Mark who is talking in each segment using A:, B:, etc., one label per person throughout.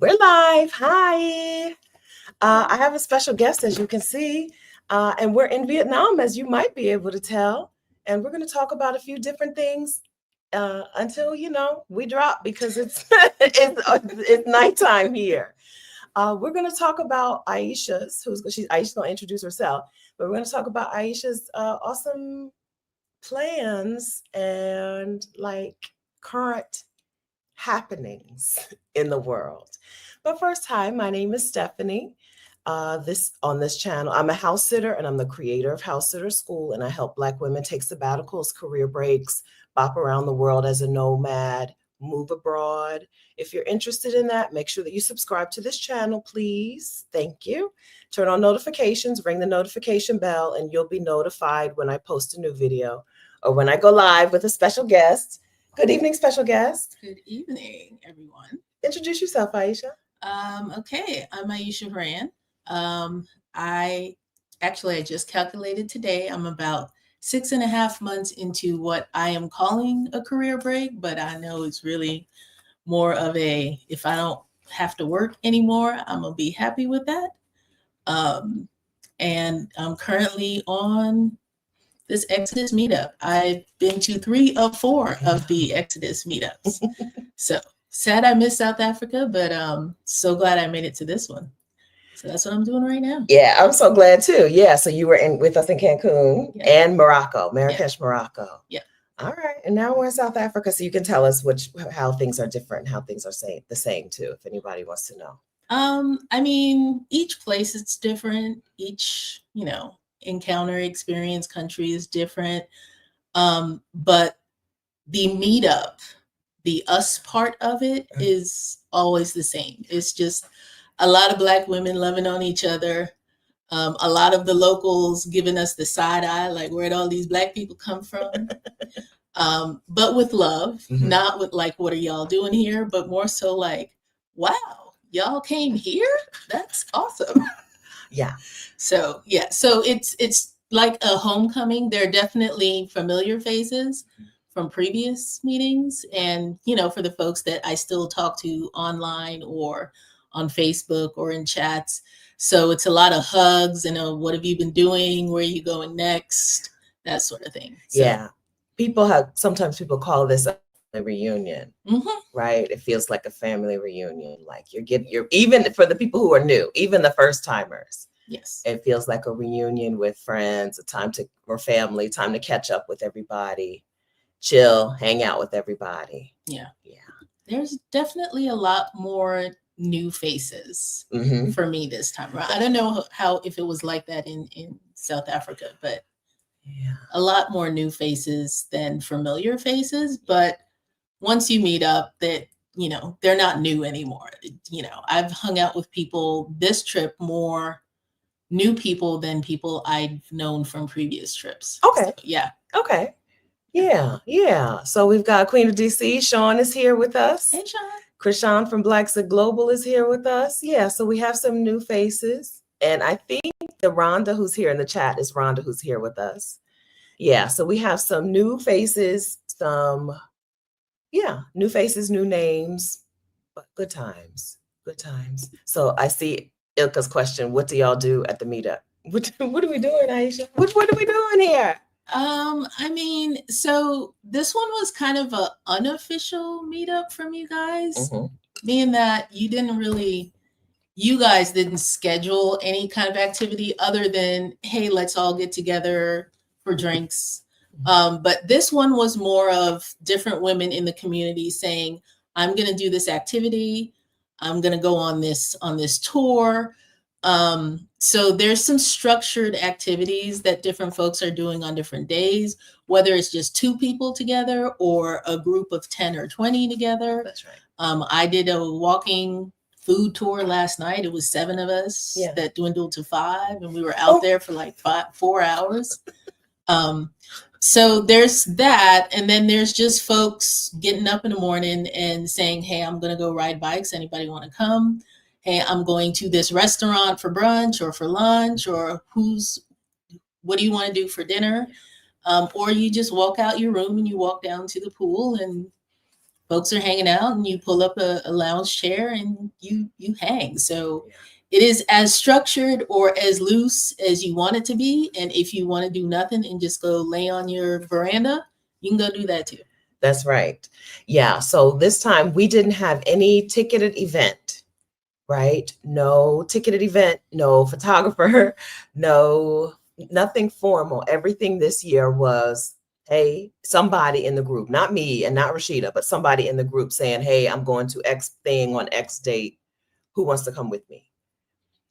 A: We're live. Hi. I have a special guest, as you can see, and we're in Vietnam, as you might be able to tell. And we're going to talk about a few different things until we drop because it's it's nighttime here. We're going to talk about Aisha's. Aisha's going to introduce herself, but we're going to talk about Aisha's awesome plans and like current happenings in the world. But first, hi, my name is Stephanie. This channel, I'm a house sitter and I'm the creator of House Sitter School, and I help Black women take sabbaticals, career breaks, bop around the world as a nomad, move abroad. If you're interested in that, make sure that you subscribe to this channel, please. Thank you. Turn on notifications, ring the notification bell, and you'll be notified when I post a new video or when I go live with a special guest. Good evening, special guest.
B: Good evening, everyone.
A: Introduce yourself, Aisha.
B: Okay, I'm Aisha Horan. I just calculated today. I'm about 6.5 months into what I am calling a career break, but I know it's really more of a, if I don't have to work anymore, I'm gonna be happy with that. And I'm currently on this Exodus Meetup. I've been to 3 of 4 of the Exodus Meetups. So sad I missed South Africa, but so glad I made it to this one. So that's what I'm doing right now.
A: Yeah, I'm so glad too. Yeah, so you were with us in Cancun and Morocco, Marrakesh, Morocco.
B: Yeah.
A: All right, and now we're in South Africa, so you can tell us how things are different, and how things are the same too, if anybody wants to know.
B: I mean, each place is different. Each, encounter, experience, country is different. But the meetup, the us part of it is always the same. It's just a lot of Black women loving on each other. A lot of the locals giving us the side eye, like, where'd all these Black people come from? But with love, not with like, what are y'all doing here? But more so like, wow, y'all came here? That's awesome.
A: Yeah.
B: So it's like a homecoming. There are definitely familiar faces from previous meetings, and for the folks that I still talk to online or on Facebook or in chats. So it's a lot of hugs and what have you been doing? Where are you going next? That sort of thing. So,
A: yeah. Sometimes people call this a reunion, right? It feels like a family reunion. Like you're even for the people who are new, even the first timers.
B: Yes.
A: It feels like a reunion with friends, or family, time to catch up with everybody, chill, hang out with everybody.
B: Yeah. There's definitely a lot more new faces for me this time around. I don't know if it was like that in South Africa, but a lot more new faces than familiar faces. But once you meet up, that they're not new anymore. I've hung out with people this trip more new people than people I've known from previous trips.
A: Okay.
B: So, yeah.
A: Okay. Yeah. So we've got Queen of DC. Sean is here with us.
B: Hey, Sean.
A: Krishan from Blackset Global is here with us. Yeah, so we have some new faces. And I think the Rhonda who's here in the chat is Rhonda who's here with us. Yeah, so we have some new faces, new faces, new names, but good times. So I see Ilka's question, what do y'all do at the meetup? What are we doing, Aisha? What are we doing here?
B: I mean, so this one was kind of an unofficial meetup from you guys, being that you guys didn't schedule any kind of activity other than, hey, let's all get together for drinks. But this one was more of different women in the community saying, I'm going to do this activity. I'm going to go on this tour. So there's some structured activities that different folks are doing on different days, whether it's just 2 people together or a group of 10 or 20 together.
A: That's right.
B: I did a walking food tour last night. It was 7 of us that dwindled to 5, and we were out there for like 4 hours. So there's that. And then there's just folks getting up in the morning and saying, hey, I'm going to go ride bikes. Anybody want to come? Hey, I'm going to this restaurant for brunch or for lunch, or what do you want to do for dinner? Or you just walk out your room and you walk down to the pool and folks are hanging out and you pull up a lounge chair and you hang. So it is as structured or as loose as you want it to be. And if you want to do nothing and just go lay on your veranda, you can go do that too.
A: That's right. Yeah. So this time we didn't have any ticketed event, right? No ticketed event, no photographer, nothing formal. Everything this year was, hey, somebody in the group, not me and not Rashida, but somebody in the group saying, hey, I'm going to X thing on X date. Who wants to come with me?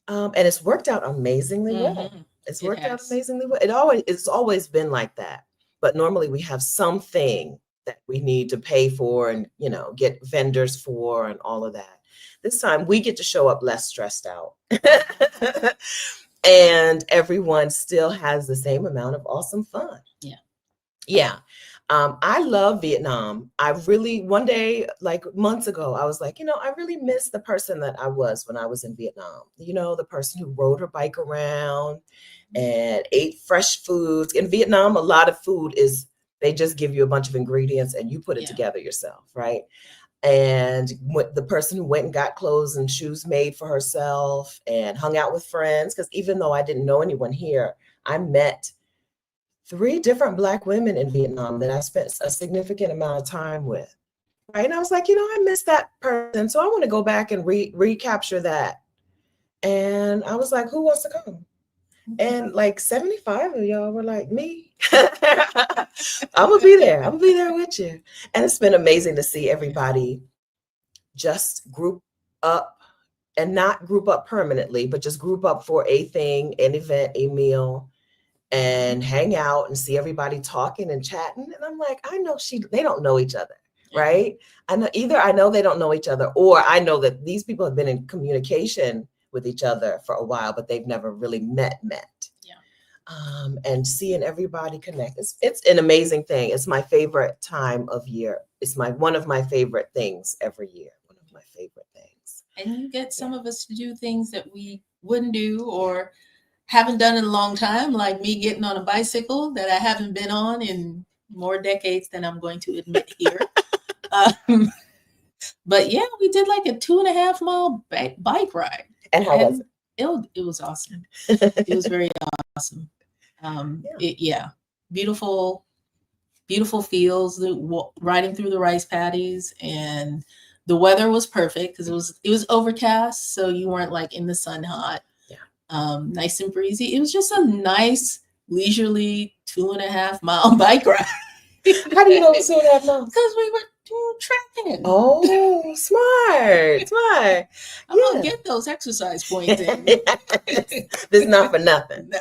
A: And it's worked out amazingly well. It's worked out amazingly well. It's always been like that. But normally we have something that we need to pay for and, get vendors for and all of that. This time we get to show up less stressed out. And everyone still has the same amount of awesome fun. Yeah. I love Vietnam. One day, like months ago, I was like, I really miss the person that I was when I was in Vietnam. The person who rode her bike around and ate fresh foods. In Vietnam, a lot of food they just give you a bunch of ingredients and you put it together yourself, right? And the person who went and got clothes and shoes made for herself and hung out with friends. Because even though I didn't know anyone here, I met 3 different Black women in Vietnam that I spent a significant amount of time with, right? And I was like, I miss that person. So I want to go back and recapture that. And I was like, who wants to come? And like 75 of y'all were like, me. I'm going to be there. I'm going to be there with you. And it's been amazing to see everybody just group up, and not group up permanently, but just group up for a thing, an event, a meal, and hang out and see everybody talking and chatting. And I'm like, I know they don't know each other, right? I know they don't know each other, or I know that these people have been in communication with each other for a while, but they've never really met. And seeing everybody connect, it's an amazing thing. It's my favorite time of year. It's one of my favorite things every year. One of my favorite things.
B: And you get some of us to do things that we wouldn't do or haven't done in a long time, like me getting on a bicycle that I haven't been on in more decades than I'm going to admit here. But yeah, we did like a 2.5 mile bike ride.
A: And how was
B: it? It was awesome. It was very awesome. Beautiful fields, riding through the rice paddies, and the weather was perfect because it was overcast, so you weren't like in the sun hot. Nice and breezy. It was just a nice, leisurely 2.5 mile bike ride.
A: How do you know it's 2.5 miles?
B: Because we were doing trekking.
A: Oh, smart.
B: I'm gonna get those exercise points in.
A: This is not for nothing.
B: No.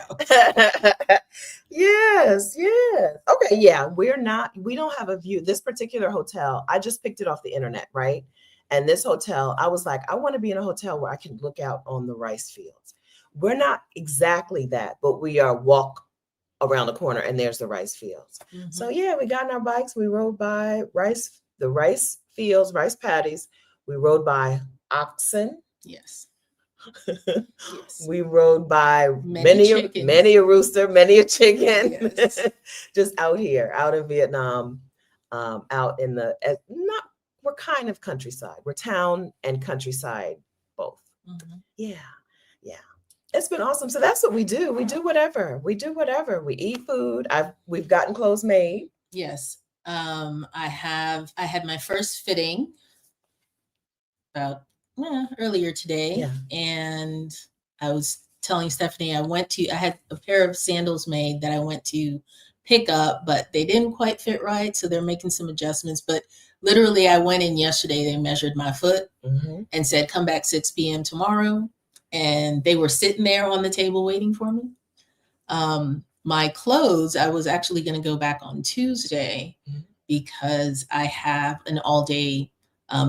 A: Yes. Okay, yeah. We don't have a view. This particular hotel, I just picked it off the internet, right? And this hotel, I was like, I want to be in a hotel where I can look out on the rice fields. We're not exactly that, but we are walk around the corner and there's the rice fields. So yeah, we got on our bikes. We rode by the rice fields, rice paddies. We rode by oxen.
B: Yes.
A: We rode by many a rooster, many a chicken. Yes. Just out here, out in Vietnam, out in we're kind of countryside. We're town and countryside both. Yeah. It's been awesome. So that's what we do. We do whatever. We eat food. We've gotten clothes made.
B: Yes. I had my first fitting about earlier today. And I was telling Stephanie, I had a pair of sandals made that I went to pick up, but they didn't quite fit right. So they're making some adjustments. But literally I went in yesterday, they measured my foot and said, come back 6 p.m. tomorrow. And they were sitting there on the table waiting for me. My clothes, I was actually going to go back on Tuesday because I have an all-day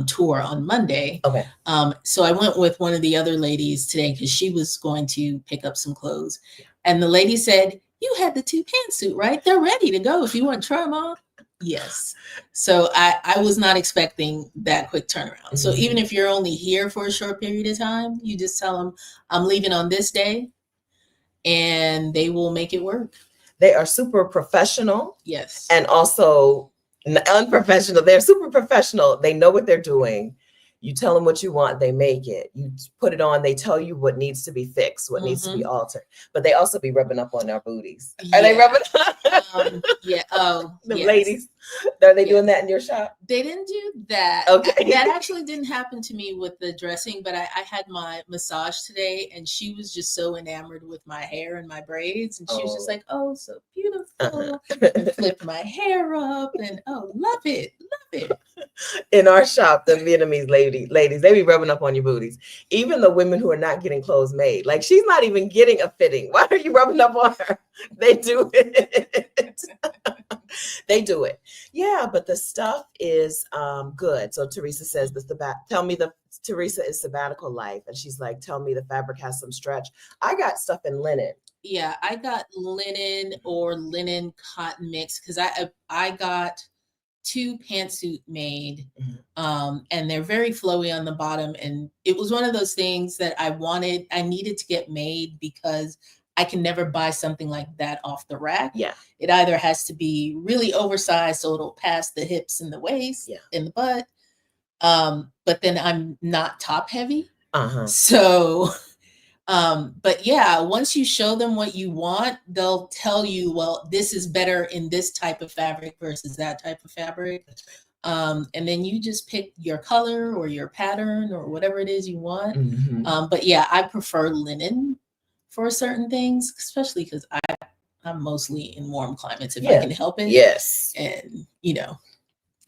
B: tour on Monday.
A: Okay.
B: So I went with one of the other ladies today because she was going to pick up some clothes. And the lady said, you had the 2 pantsuit, right? They're ready to go if you want to try them on. Yes. So I was not expecting that quick turnaround. So even if you're only here for a short period of time, you just tell them I'm leaving on this day and they will make it work.
A: They are super professional.
B: Yes.
A: And also Unprofessional. They're super professional. They know what they're doing. You tell them what you want, they make it. You put it on, they tell you what needs to be fixed, what needs to be altered. But they also be rubbing up on our booties. Are they rubbing up?
B: Yeah. Oh,
A: the ladies. Are they doing that in your shop?
B: They didn't do that.
A: Okay.
B: That actually didn't happen to me with the dressing, but I had my massage today, and she was just so enamored with my hair and my braids, and she was just like, "Oh, so beautiful!" And flipped my hair up, and oh, love it.
A: In our shop, the Vietnamese ladies, they be rubbing up on your booties. Even the women who are not getting clothes made, like she's not even getting a fitting. Why are you rubbing up on her? They do it. They do it. Yeah, but the stuff is good. So Teresa says Teresa is sabbatical life, and she's like, tell me the fabric has some stretch. I got stuff in linen.
B: Yeah, I got linen or linen cotton mix because I got 2 pantsuit made, and they're very flowy on the bottom. And it was one of those things that I needed to get made because I can never buy something like that off the rack.
A: Yeah.
B: It either has to be really oversized so it'll pass the hips and the waist and the butt. But then I'm not top heavy. So but yeah, once you show them what you want, they'll tell you, well, this is better in this type of fabric versus that type of fabric. And then you just pick your color or your pattern or whatever it is you want. But yeah, I prefer linen for certain things, especially because I'm mostly in warm climates if I can help it.
A: Yes.
B: And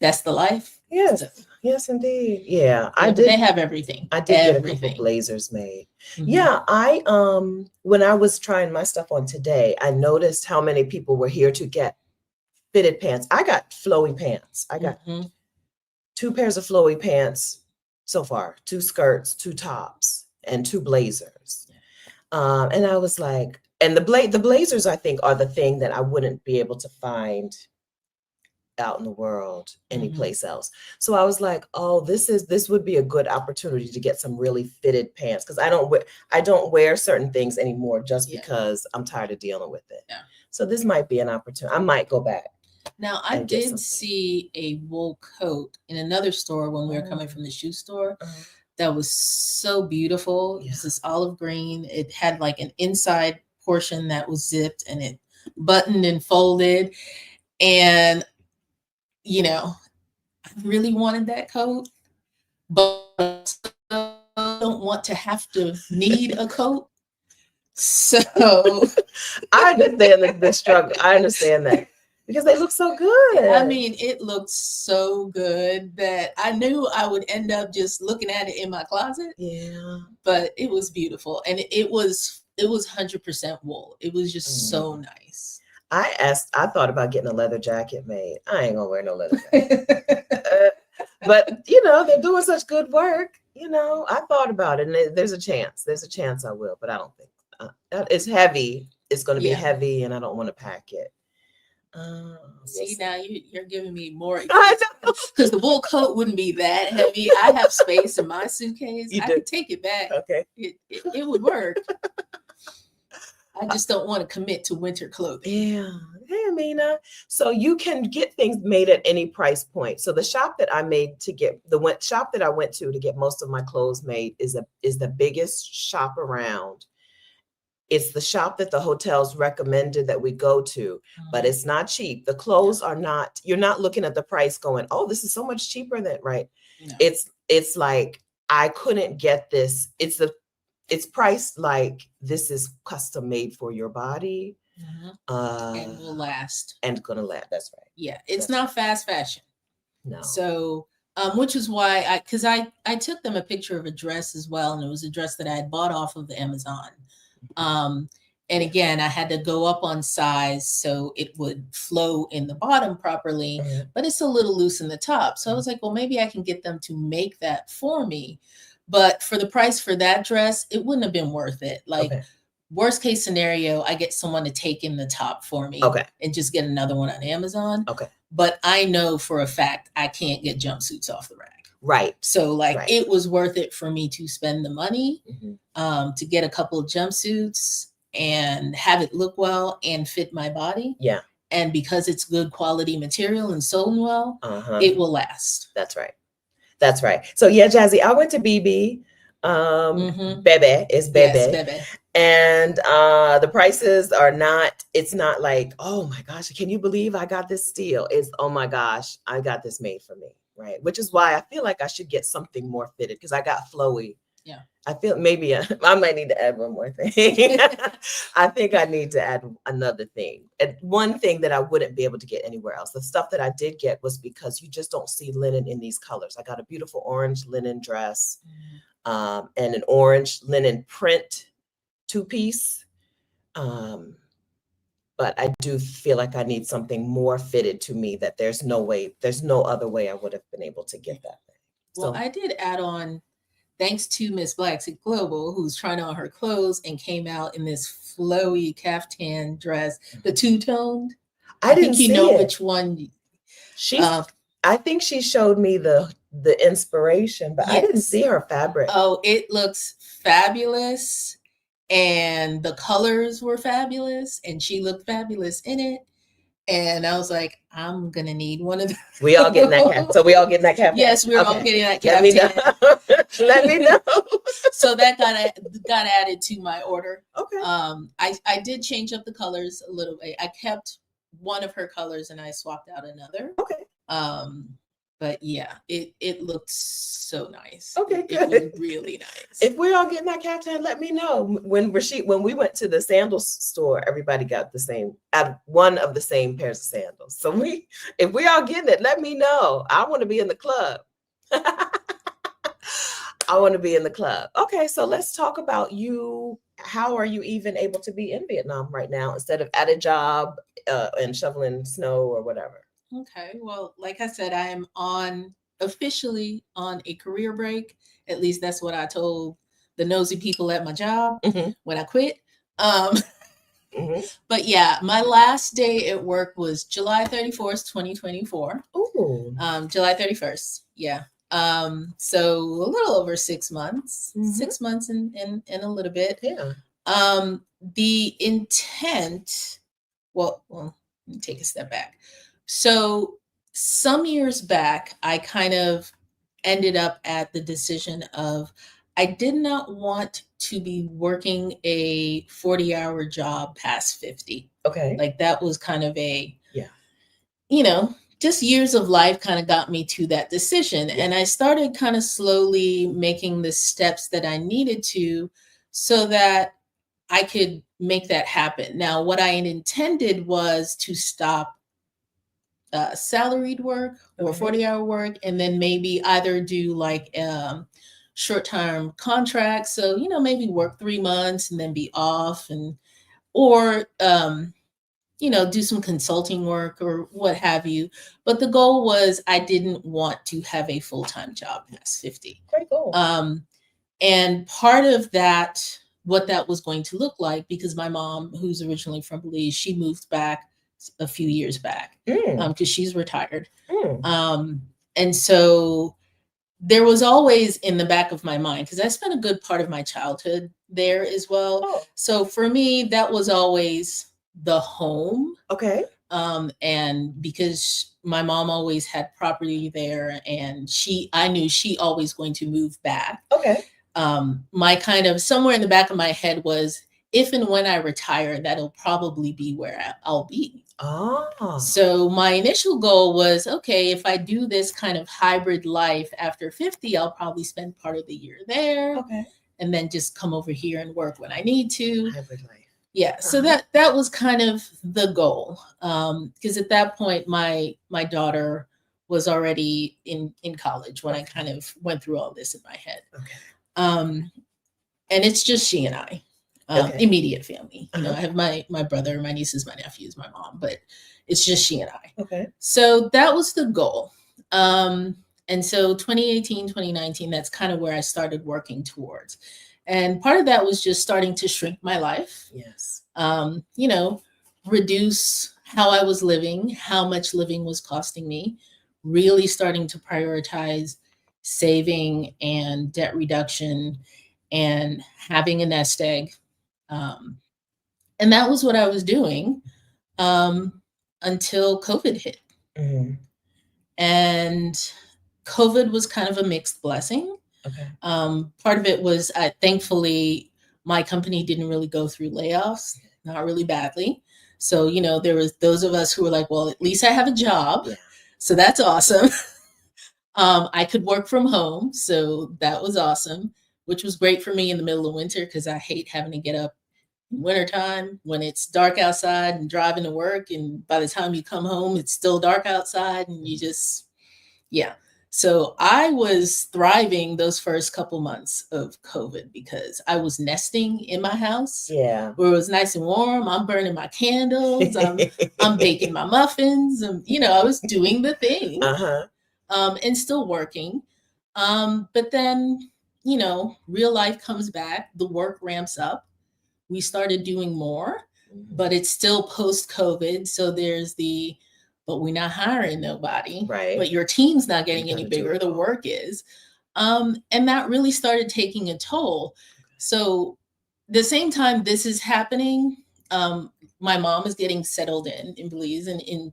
B: that's the life.
A: Yes. So, yes, indeed. Yeah,
B: I did. They have everything.
A: I did get a couple blazers made. Yeah, I when I was trying my stuff on today, I noticed how many people were here to get fitted pants. I got flowy pants. I got 2 pairs of flowy pants so far, 2 skirts, 2 tops, and 2 blazers. And I was like, and the blazers, I think, are the thing that I wouldn't be able to find out in the world anyplace else. So I was like, oh, this would be a good opportunity to get some really fitted pants, because I don't wear certain things anymore just because I'm tired of dealing with it. Yeah. So this might be an opportunity. I might go back.
B: Now I did see a wool coat in another store when we were coming from the shoe store. That was so beautiful. It was this olive green. It had like an inside portion that was zipped and it buttoned and folded. And I really wanted that coat, but I don't want to have to need a coat. So
A: I understand the struggle. I understand that because they look so good.
B: I mean, it looked so good that I knew I would end up just looking at it in my closet.
A: Yeah,
B: but it was beautiful, and it was 100% wool. It was just so nice.
A: I thought about getting a leather jacket made. I ain't gonna wear no leather jacket. But they're doing such good work. I thought about it, and there's a chance I will, but I don't think it's heavy. It's going to be heavy, and I don't want to pack it.
B: See, now you're giving me more, because the wool coat wouldn't be that heavy. I have space in my suitcase. I could take it back.
A: Okay,
B: it would work. I just don't want to commit to winter clothing.
A: Yeah. Hey, Amina. So you can get things made at any price point. So the shop that I went to to get most of my clothes made is the biggest shop around. It's the shop that the hotels recommended that we go to, but it's not cheap. The clothes are not, you're not looking at the price going, oh, this is so much cheaper than, right? No. It's like, I couldn't get this. It's priced like this is custom made for your body.
B: And will last.
A: And gonna last. That's right.
B: Yeah. It's not fast fashion.
A: No.
B: So, which is why because I took them a picture of a dress as well. And it was a dress that I had bought off of Amazon. And again, I had to go up on size so it would flow in the bottom properly, but it's a little loose in the top. So I was like, well, maybe I can get them to make that for me. But for the price for that dress, it wouldn't have been worth it. Like worst case scenario, I get someone to take in the top for me and just get another one on Amazon. But I know for a fact I can't get jumpsuits off the rack.
A: Right.
B: So it was worth it for me to spend the money to get a couple of jumpsuits and have it look well and fit my body.
A: Yeah.
B: And because it's good quality material and sewn well, it will last.
A: That's right. That's right. So yeah, Jazzy, I went to BB. Bebe is Bebe.
B: Yes, Bebe.
A: And the prices are not, it's not like, oh my gosh, can you believe I got this steal? It's, oh my gosh, I got this made for me, right? Which is why I feel like I should get something more fitted, because I got flowy.
B: Yeah.
A: I feel maybe I might need to add one more thing. I think I need to add another thing. And one thing that I wouldn't be able to get anywhere else. The stuff that I did get was because you just don't see linen in these colors. I got a beautiful orange linen dress, and an orange linen print 2-piece. But I do feel like I need something more fitted to me, that there's no other way I would have been able to get that thing.
B: Well, I did add on, thanks to Miss Black's Global, who's trying on her clothes and came out in this flowy caftan dress, the two-toned. I think you know which one.
A: I think she showed me the inspiration, but yes. I didn't see her fabric.
B: Oh, it looks fabulous. And the colors were fabulous. And she looked fabulous in it. And I was like, I'm going to need one of those.
A: We all getting that cap. So we all getting that cap.
B: Yes, we're all getting that cap.
A: Let me know.
B: So that got added to my order.
A: Okay.
B: I did change up the colors a little bit. I kept one of her colors and I swapped out another.
A: Okay.
B: But yeah, it looked so nice.
A: Okay, good.
B: It looked really nice.
A: If we're all getting that caftan, let me know. When we went to the sandals store, everybody got one of the same pairs of sandals. So if we all getting it, let me know. I want to be in the club. I want to be in the club. Okay, so let's talk about you. How are you even able to be in Vietnam right now instead of at a job and shoveling snow or whatever?
B: Okay, well, like I said, I am officially on a career break. At least that's what I told the nosy people at my job when I quit. But yeah, my last day at work was July 31st, 2024.
A: Ooh.
B: July 31st. Yeah. So a little over 6 months, 6 months and a little bit.
A: Yeah.
B: The intent, well, let me take a step back. So some years back, I kind of ended up at the decision of, I did not want to be working a 40-hour job past 50.
A: Okay.
B: Like that was kind of just years of life kind of got me to that decision. Yeah. And I started kind of slowly making the steps that I needed to so that I could make that happen. Now, what I intended was to stop salaried work or 40-hour work, and then maybe either do like short-term contracts. So, maybe work 3 months and then be off, or do some consulting work or what have you. But the goal was I didn't want to have a full-time job past 50.
A: Very cool.
B: And part of that, what that was going to look like, because my mom, who's originally from Belize, she moved back a few years back because she's retired. And so there was always in the back of my mind, because I spent a good part of my childhood there as well. Oh. So for me, that was always the home.
A: Okay.
B: And because my mom always had property there, and I knew she always going to move back.
A: Okay.
B: My kind of somewhere in the back of my head was, if and when I retire, that'll probably be where I'll be.
A: Oh.
B: So my initial goal was, okay, if I do this kind of hybrid life after 50, I'll probably spend part of the year there.
A: Okay.
B: And then just come over here and work when I need to.
A: Hybrid life.
B: Yeah. So that was kind of the goal. Because at that point, my daughter was already in college when I kind of went through all this in my head.
A: Okay.
B: And it's just she and I. Immediate family. I have my brother, my nieces, my nephews, my mom, but it's just she and I.
A: Okay.
B: So that was the goal. And so 2018, 2019, that's kind of where I started working towards. And part of that was just starting to shrink my life.
A: Yes.
B: Reduce how I was living, how much living was costing me, really starting to prioritize saving and debt reduction and having a nest egg. And that was what I was doing. until COVID hit.
A: Mm-hmm.
B: And COVID was kind of a mixed blessing.
A: Okay.
B: Part of it was, thankfully, my company didn't really go through layoffs, not really badly. So, you know, there was those of us who were like, well, at least I have a job.
A: Yeah.
B: So that's awesome. I could work from home. So that was awesome, which was great for me in the middle of winter because I hate having to get up in wintertime when it's dark outside and driving to work. And by the time you come home, it's still dark outside and you just, yeah. So I was thriving those first couple months of COVID because I was nesting in my house.
A: Yeah.
B: Where it was nice and warm. I'm burning my candles. I'm baking my muffins. And, you know, I was doing the thing.
A: Uh-huh.
B: And still working. But then, you know, real life comes back. The work ramps up. We started doing more, but it's still post-COVID. So there's but we're not hiring nobody.
A: Right.
B: But your team's not getting any bigger. The work is. And that really started taking a toll. So the same time this is happening, my mom is getting settled in Belize, and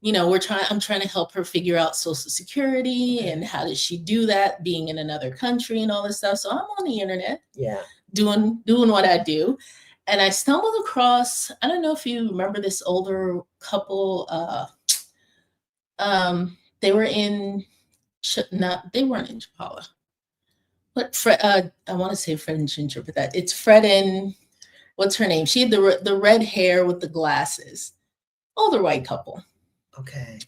B: you know, I'm trying to help her figure out Social Security and how does she do that being in another country and all this stuff. So I'm on the internet, doing what I do. And I stumbled across, I don't know if you remember this older couple, they were in, they weren't in Chapala. But Fred, I want to say Fred and Ginger, but it's Fred and, what's her name? She had the red hair with the glasses. Older white couple.
A: Okay.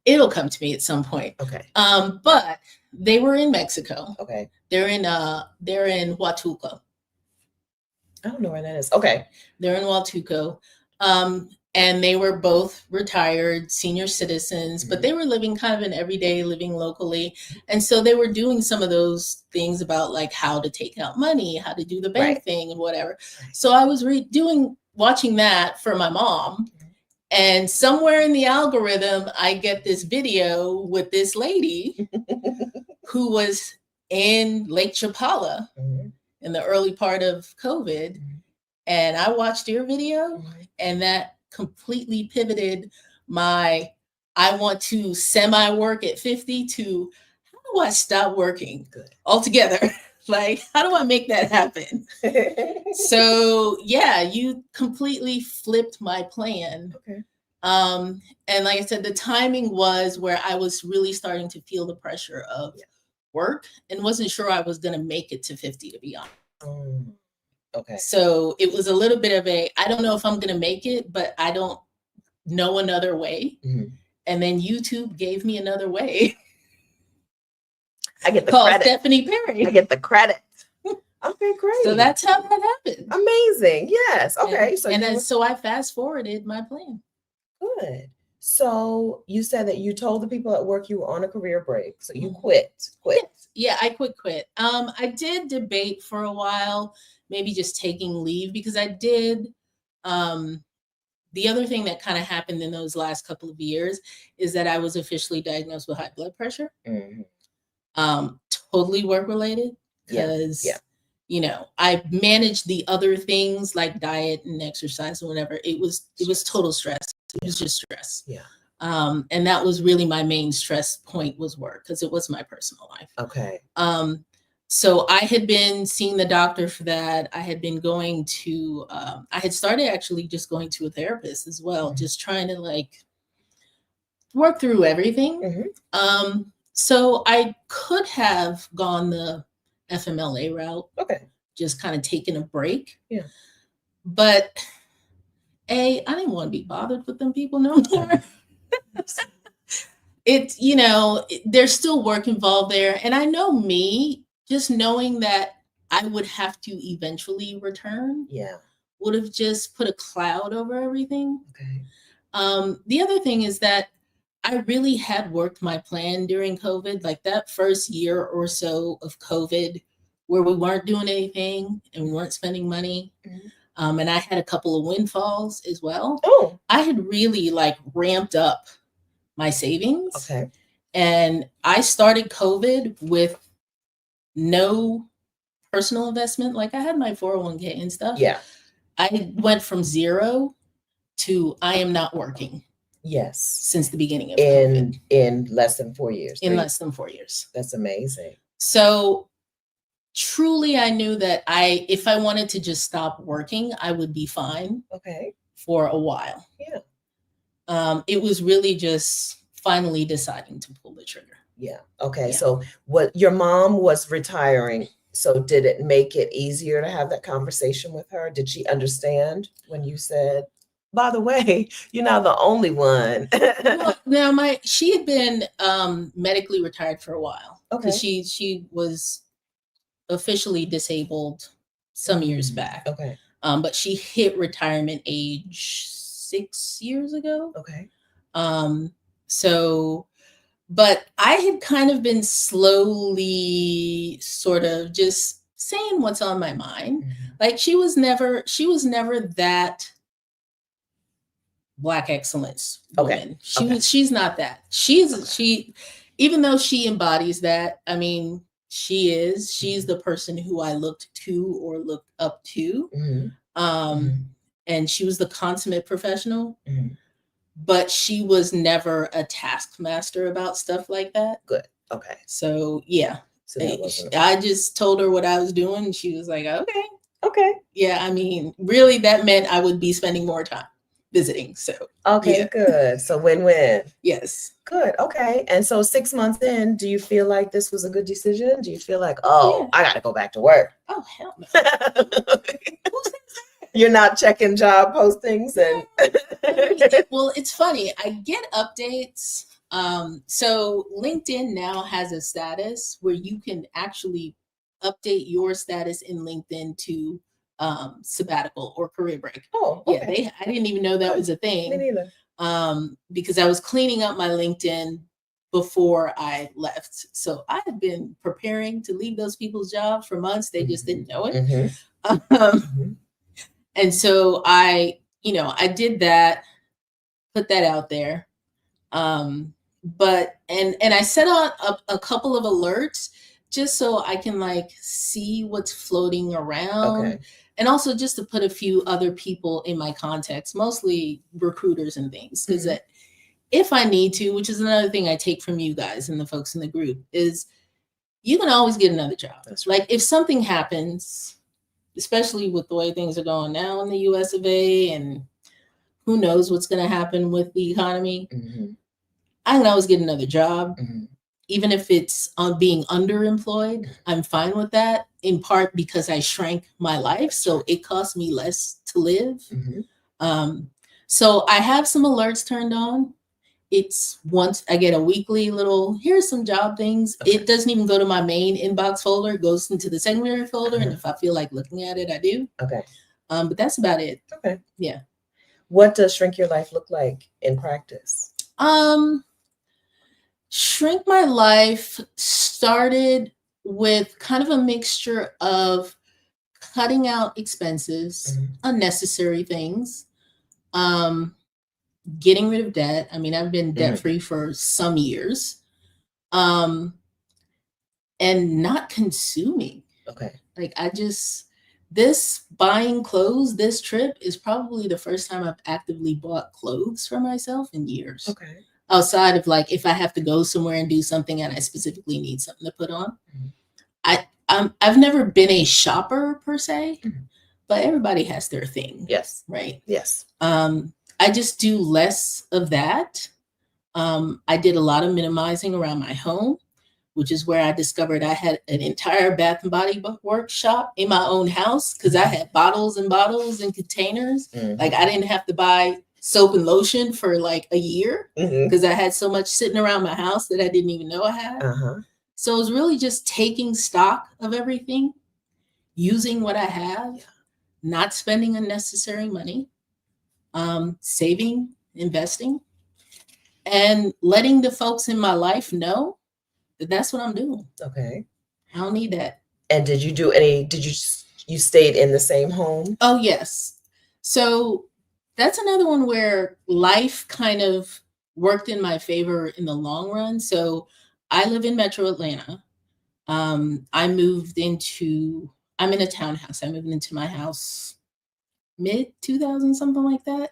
B: It'll come to me at some point.
A: Okay.
B: But they were in Mexico.
A: Okay.
B: They're in Huatulco.
A: I don't know where that is. Okay.
B: They're in Huatulco. And they were both retired senior citizens, but they were living kind of an everyday living locally. And so they were doing some of those things about like how to take out money, how to do the bank thing and whatever. So I was watching that for my mom. And somewhere in the algorithm, I get this video with this lady who was in Lake Chapala in the early part of COVID. And I watched your video and that completely pivoted I want to semi-work at 50 to how do I stop working altogether? Like, how do I make that happen? So yeah, you completely flipped my plan. Okay. And like I said, the timing was where I was really starting to feel the pressure of work and wasn't sure I was going to make it to 50, to be honest.
A: Okay.
B: So it was a little bit of I don't know if I'm going to make it, but I don't know another way. And then YouTube gave me another way.
A: I get the
B: called
A: credit.
B: Stephanie Perry.
A: I get the credit. Okay, great.
B: So that's how that happened.
A: Amazing. Yes. Okay.
B: So I fast forwarded my plan.
A: Good. So you said that you told the people at work you were on a career break. So you quit.
B: Yeah, I quit. I did debate for a while, maybe just taking leave because I did. The other thing that kind of happened in those last couple of years is that I was officially diagnosed with high blood pressure. Totally work related because, you know, I managed the other things like diet and exercise and whatever. It was total stress. It was just stress. Yeah. And that was really my main stress point was work because it was my personal life. Okay. So I had been seeing the doctor for that. I had been going to, I had started actually just going to a therapist as well, just trying to like work through everything. So I could have gone the FMLA route. Okay. Just kind of taking a break. Yeah. But I didn't want to be bothered with them people no more. It's, you know, there's still work involved there. And I know me, just knowing that I would have to eventually return would have just put a cloud over everything. Okay. The other thing is that I really had worked my plan during COVID, like that first year or so of COVID where we weren't doing anything and we weren't spending money. And I had a couple of windfalls as well. Oh, I had really like ramped up my savings. Okay. And I started COVID with no personal investment. Like I had my 401k and stuff. Yeah. I went from 0 to I am not working.
A: Yes.
B: Since the beginning of COVID.
A: In less than 4 years.
B: In less than 4 years.
A: That's amazing.
B: So truly, I knew that if I wanted to just stop working, I would be fine.
A: Okay.
B: For a while.
A: Yeah.
B: It was really just finally deciding to pull the trigger.
A: Yeah. Okay.
B: Yeah.
A: So what your mom was retiring. So did it make it easier to have that conversation with her? Did she understand when you said, by the way, you're not the only one?
B: Well, now she had been medically retired for a while.
A: Okay.
B: She was officially disabled some years back.
A: Okay.
B: But she hit retirement age 6 years ago.
A: Okay.
B: So, but I had kind of been slowly sort of just saying what's on my mind. Mm-hmm. Like she was never that Black excellence woman. Okay. She's not that. She, even though she embodies that, I mean, she's the person who I looked to or looked up to. Mm-hmm. And she was the consummate professional, but she was never a taskmaster about stuff like that.
A: Good. Okay.
B: So yeah.
A: So
B: I just told her what I was doing. And she was like, okay.
A: Okay.
B: Yeah. I mean, really that meant I would be spending more time visiting. So
A: okay, yeah. Good. So win-win.
B: Yes.
A: Good. Okay. And so 6 months in, do you feel like this was a good decision? Do you feel like, yeah. I got to go back to work?
B: Oh, hell no. Who says that?
A: You're not checking job postings and
B: well, it's funny. I get updates. So LinkedIn now has a status where you can actually update your status in LinkedIn to sabbatical or career break.
A: Oh, okay.
B: Yeah, I didn't even know that was a thing.
A: Me neither.
B: Because I was cleaning up my LinkedIn before I left. So I had been preparing to leave those people's jobs for months. They just didn't know it. And so I did that, put that out there. But I set out a couple of alerts just so I can like see what's floating around. Okay. And also just to put a few other people in my context, mostly recruiters and things. Because if I need to, which is another thing I take from you guys and the folks in the group, is you can always get another job. That's right. Like if something happens, especially with the way things are going now in the US of A, and who knows what's going to happen with the economy, I can always get another job. Even if it's on being underemployed, I'm fine with that, in part because I shrank my life. So it costs me less to live. So I have some alerts turned on. It's once I get a weekly little, here's some job things. Okay. It doesn't even go to my main inbox folder. It goes into the secondary folder. And if I feel like looking at it, I do. Okay. But that's about it.
A: Okay.
B: Yeah.
A: What does shrink your life look like in practice?
B: Shrink my life started with kind of a mixture of cutting out expenses, unnecessary things, getting rid of debt. I mean, I've been debt-free for some years, and not consuming.
A: Okay.
B: Like this buying clothes, this trip is probably the first time I've actively bought clothes for myself in years. Okay. Outside of like, if I have to go somewhere and do something and I specifically need something to put on. I've never been a shopper per se, but everybody has their thing.
A: Yes.
B: Right.
A: Yes.
B: I just do less of that. I did a lot of minimizing around my home, which is where I discovered I had an entire Bath and Body workshop in my own house because I had bottles and bottles and containers. Like I didn't have to buy soap and lotion for like a year because I had so much sitting around my house that I didn't even know I had. So it was really just taking stock of everything, using what I have, not spending unnecessary money, saving, investing, and letting the folks in my life know that that's what I'm doing.
A: Okay.
B: I don't need that.
A: And did you stayed in the same home?
B: Oh, yes. So that's another one where life kind of worked in my favor in the long run. So I live in Metro Atlanta. I'm in a townhouse. I moved into my house mid-2000, something like that.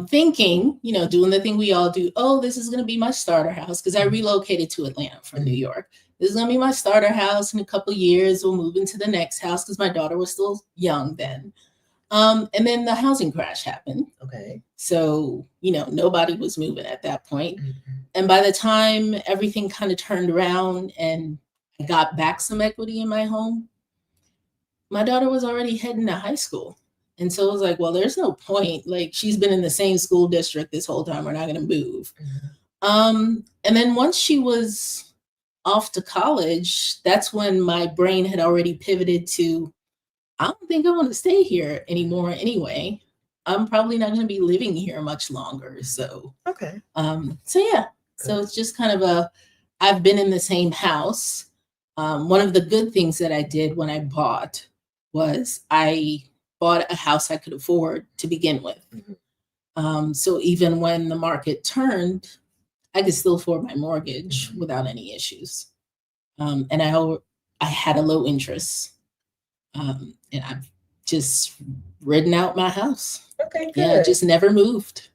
B: thinking, doing the thing we all do. Oh, this is going to be my starter house, because I relocated to Atlanta from New York. This is going to be my starter house. In a couple of years, we'll move into the next house, because my daughter was still young then. And then the housing crash happened.
A: Okay.
B: So, nobody was moving at that point. And by the time everything kind of turned around and I got back some equity in my home, my daughter was already heading to high school. And so it was like, well, there's no point. Like, she's been in the same school district this whole time. We're not going to move. And then once she was off to college, that's when my brain had already pivoted to, I don't think I want to stay here anymore anyway. I'm probably not going to be living here much longer. So,
A: okay.
B: So yeah. Good. So it's just kind of I've been in the same house. One of the good things that I did when I bought was I bought a house I could afford to begin with. So even when the market turned, I could still afford my mortgage without any issues. And I had a low interest. And I've just ridden out my house.
A: Okay, good.
B: Yeah, just never moved.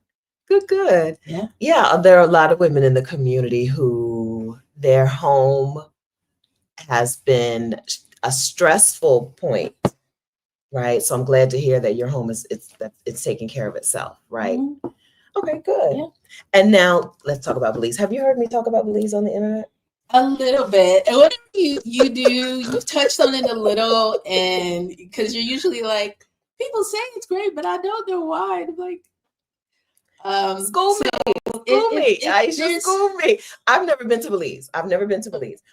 A: Good. Yeah, there are a lot of women in the community who their home has been a stressful point, right? So I'm glad to hear that your home it's taking care of itself, right? Okay, good. Yeah. And now let's talk about Belize. Have you heard me talk about Belize on the internet?
B: A little bit. And whatever you do, you touched on it a little, and because you're usually like, people say it's great, but I don't know why. I'm like,
A: school me, Aisha, school me. I've never been to Belize.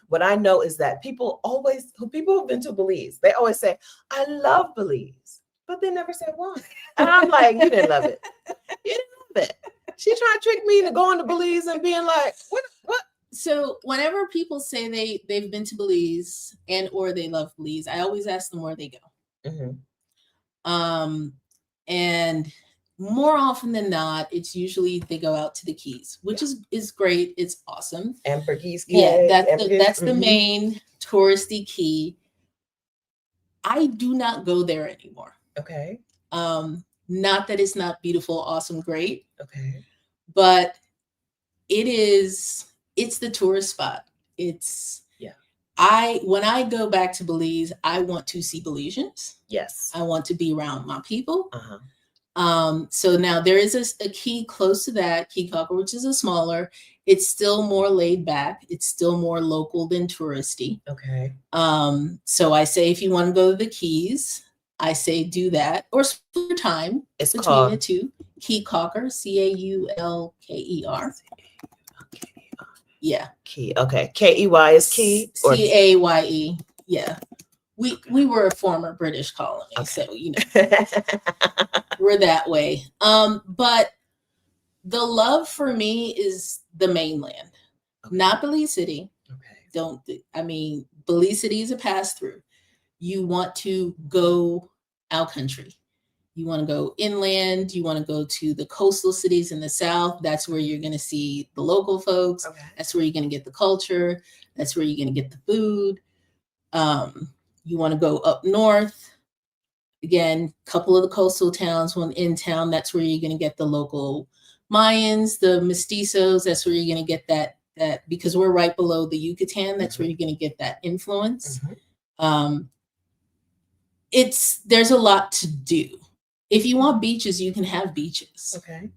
A: What I know is that people who've been to Belize, they always say, I love Belize, but they never say why. And I'm like, you didn't love it. You didn't love it. She trying to trick me into going to Belize and being like, what?
B: So whenever people say they've been to Belize or they love Belize, I always ask them where they go. And more often than not, it's usually they go out to the Keys, which is great. It's awesome.
A: Ambergris Cay.
B: Yeah, that's the main touristy key. I do not go there anymore.
A: Okay.
B: Not that it's not beautiful, awesome, great.
A: Okay.
B: But it's the tourist spot. When I go back to Belize, I want to see Belizeans.
A: Yes.
B: I want to be around my people. So now there is a key close to that, Key Cocker, which is a smaller. It's still more laid back. It's still more local than touristy.
A: Okay.
B: So I say, if you want to go to the Keys, I say do that, or spend your time between the two. Key Cocker, Caulker. Yeah.
A: Key. Okay. Key is key.
B: Caye. Yeah. We were a former British colony, so we're that way. But the love for me is the mainland, not Belize City. Okay. Belize City is a pass through. You want to go out country. You want to go inland. You want to go to the coastal cities in the South. That's where you're going to see the local folks. Okay. That's where you're going to get the culture. That's where you're going to get the food. You want to go up north. Again, a couple of the coastal towns, one in town. That's where you're going to get the local Mayans, the mestizos. That's where you're going to get that because we're right below the Yucatan. That's where you're going to get that influence. There's a lot to do. If you want beaches, you can have beaches. Okay.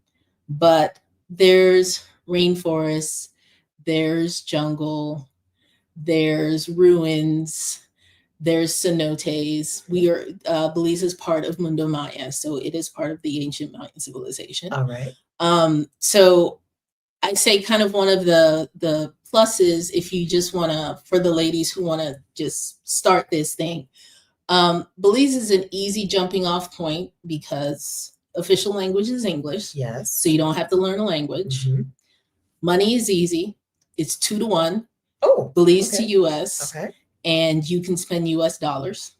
B: But there's rainforests, there's jungle, there's ruins, there's cenotes. Belize is part of Mundo Maya, so it is part of the ancient Mayan civilization. All right. So I say kind of one of the pluses, if you just want to, for the ladies who want to just start this thing, Belize is an easy jumping off point because official language is English. Yes. So you don't have to learn a language. Money is easy. It's 2 to 1. Oh, Belize to US. Okay. And you can spend US dollars.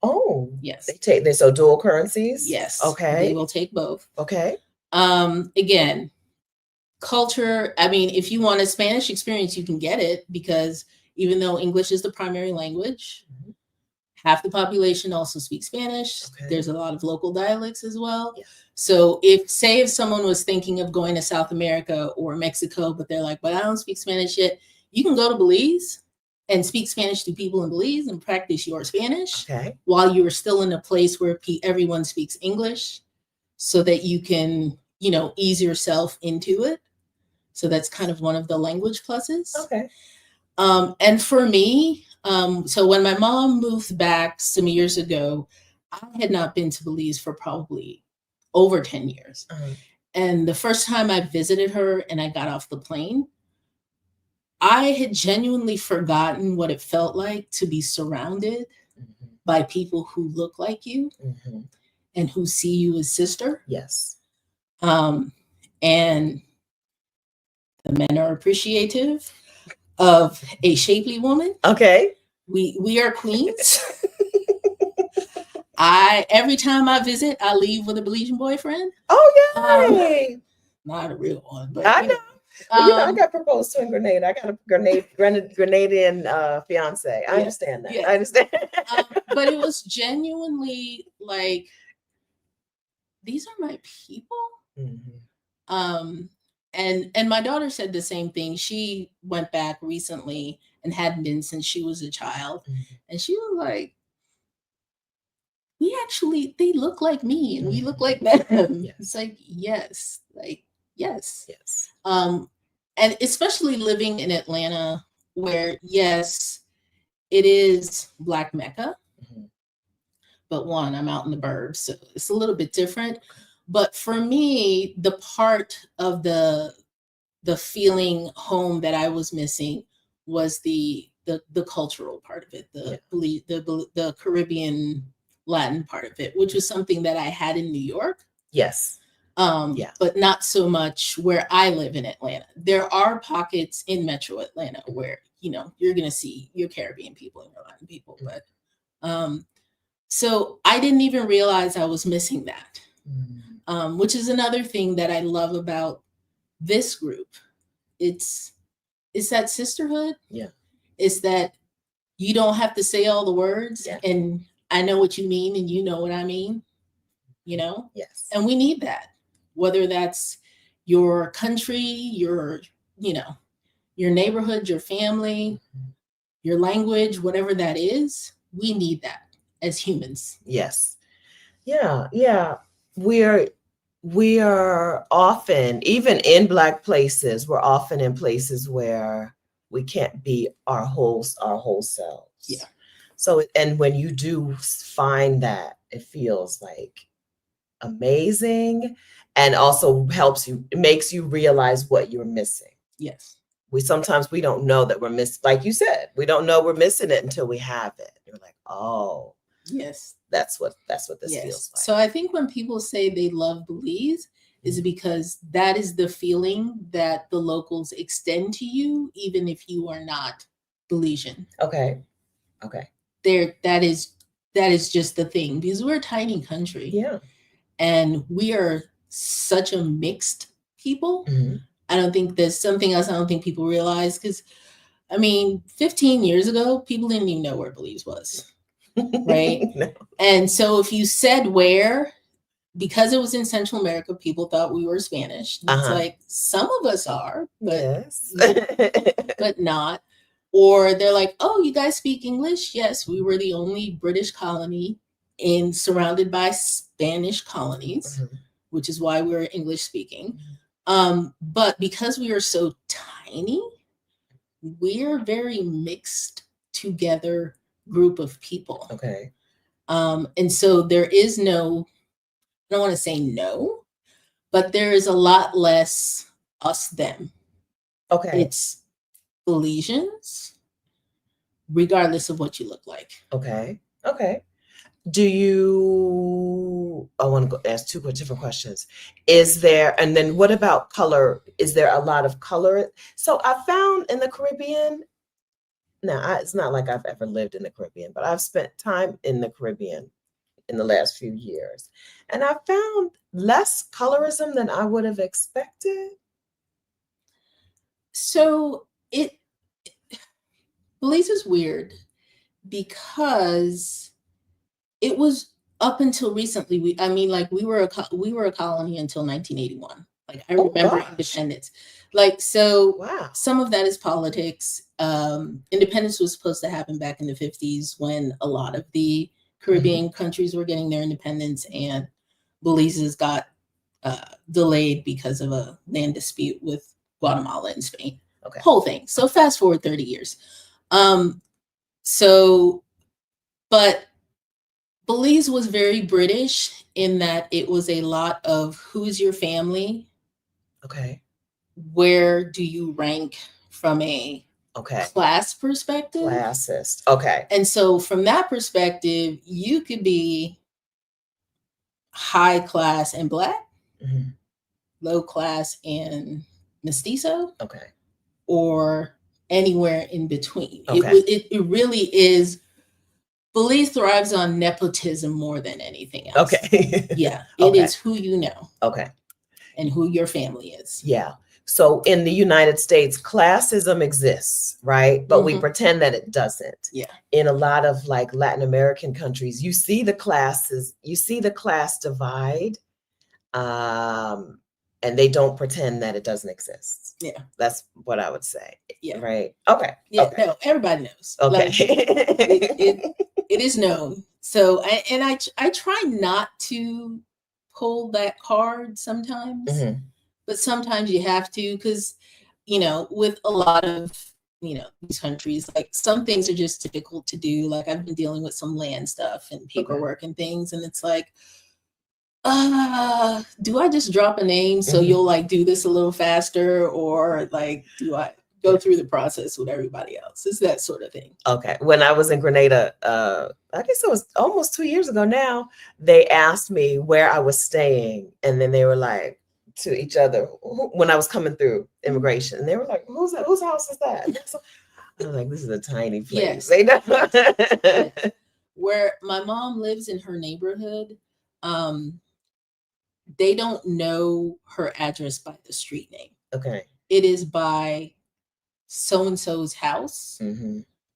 B: Oh, yes. They take this, so dual currencies? Yes. Okay. They will take both. Okay. Again, culture, if you want a Spanish experience, you can get it because even though English is the primary language, half the population also speaks Spanish.
A: Okay.
B: There's a lot of local dialects as well.
A: Yeah.
B: So if someone was thinking of going to South America or Mexico, but they're like, but I don't speak Spanish yet, you can go to Belize and speak Spanish to people in Belize and practice your Spanish while you're still in a place where everyone speaks English, so that you can, ease yourself into it. So that's kind of one of the language pluses.
A: Okay.
B: And for me, so when my mom moved back some years ago, I had not been to Belize for probably over 10 years. And the first time I visited her and I got off the plane, I had genuinely forgotten what it felt like to be surrounded by people who look like you and who see you as sister.
A: Yes.
B: And the men are appreciative of a shapely woman.
A: Okay.
B: We are queens. Every time I visit, I leave with a Belizean boyfriend.
A: Oh, yay!
B: Not a real one, but
A: I know. Well, I got proposed to in Grenada. I got a Grenadian fiance. I understand that. Yeah. I understand.
B: But it was genuinely like, these are my people. And my daughter said the same thing. She went back recently and hadn't been since she was a child. And she was like, they look like me and we look like them. Yes. It's like, yes. And especially living in Atlanta, where, yes, it is Black Mecca. But one, I'm out in the burbs, so it's a little bit different. But for me, the part of the feeling home that I was missing was the cultural part of it, the Caribbean Latin part of it, which was something that I had in New York.
A: Yes.
B: But not so much where I live in Atlanta. There are pockets in Metro Atlanta where, you're going to see your Caribbean people and your Latin people. But so I didn't even realize I was missing that, which is another thing that I love about this group. It's that sisterhood. Yeah. It's that you don't have to say all the words and I know what you mean and you know what I mean, Yes. And we need that, whether that's your country, your neighborhood, your family, your language, whatever that is, we need that as humans.
A: Yes. Yeah. We are often, even in Black places, we're often in places where we can't be our whole selves. Yeah. So, and when you do find that, it feels like amazing, and also makes you realize what you're missing. Yes. We don't know that we're missing, like you said, we don't know we're missing it until we have it. You're like, oh, yes, that's what this feels like.
B: So I think when people say they love Belize, is because that is the feeling that the locals extend to you, even if you are not Belizean.
A: Okay.
B: That is just the thing, because we're a tiny country. Yeah. And we are such a mixed people. I don't think there's something else I don't think people realize, because 15 years ago, people didn't even know where Belize was. Right. No. And so if you said where, because it was in Central America, people thought we were Spanish. It's like, some of us are, but, yes. But not. Or they're like, oh, you guys speak English? Yes, we were the only British colony surrounded by Spanish colonies, which is why we're English speaking. But because we are so tiny, we're very mixed together group of people. Okay. And so there is I don't want to say no, but there is a lot less us them. Okay. It's Belizeans, regardless of what you look like.
A: Okay. I want to ask two different questions. And then what about color? Is there a lot of color? So I found in the Caribbean, now it's not like I've ever lived in the Caribbean, but I've spent time in the Caribbean in the last few years. And I found less colorism than I would have expected.
B: So Belize is weird because It was up until recently. We were a colony until 1981. Like, I remember independence. Like, so
A: Wow.
B: some of that is politics. Independence was supposed to happen back in the 50s when a lot of the Caribbean countries were getting their independence, and Belize got delayed because of a land dispute with Guatemala and Spain.
A: Okay.
B: Whole thing. So fast forward 30 years. But Belize was very British in that it was a lot of who's your family?
A: Okay.
B: Where do you rank from a class perspective?
A: Classist. Okay.
B: And so from that perspective, you could be high class and Black, low class and mestizo, or anywhere in between. It really is. Belize thrives on nepotism more than anything else.
A: Okay.
B: Yeah. It is who you know.
A: Okay.
B: And who your family is.
A: Yeah. So in the United States, classism exists, right? But we pretend that it doesn't.
B: Yeah.
A: In a lot of like Latin American countries, you see the classes, you see the class divide, and they don't pretend that it doesn't exist.
B: Yeah.
A: That's what I would say.
B: Yeah.
A: Right. Okay.
B: Yeah. Okay. No, everybody knows.
A: Okay.
B: Like, it is known. So, I try not to pull that card sometimes, but sometimes you have to, because, with a lot of, these countries, like some things are just difficult to do. Like, I've been dealing with some land stuff and paperwork and things. And it's like, do I just drop a name so you'll like do this a little faster, or like, do I go through the process with everybody else? It's that sort of thing. Okay.
A: When I was in Grenada, I guess it was almost 2 years ago now, they asked me where I was staying. And then they were like to each other when I was coming through immigration. And they were like, whose house is that? I was like, this is a tiny place.
B: Yes. Where my mom lives in her neighborhood, they don't know her address by the street name.
A: Okay.
B: It is by so-and-so's house.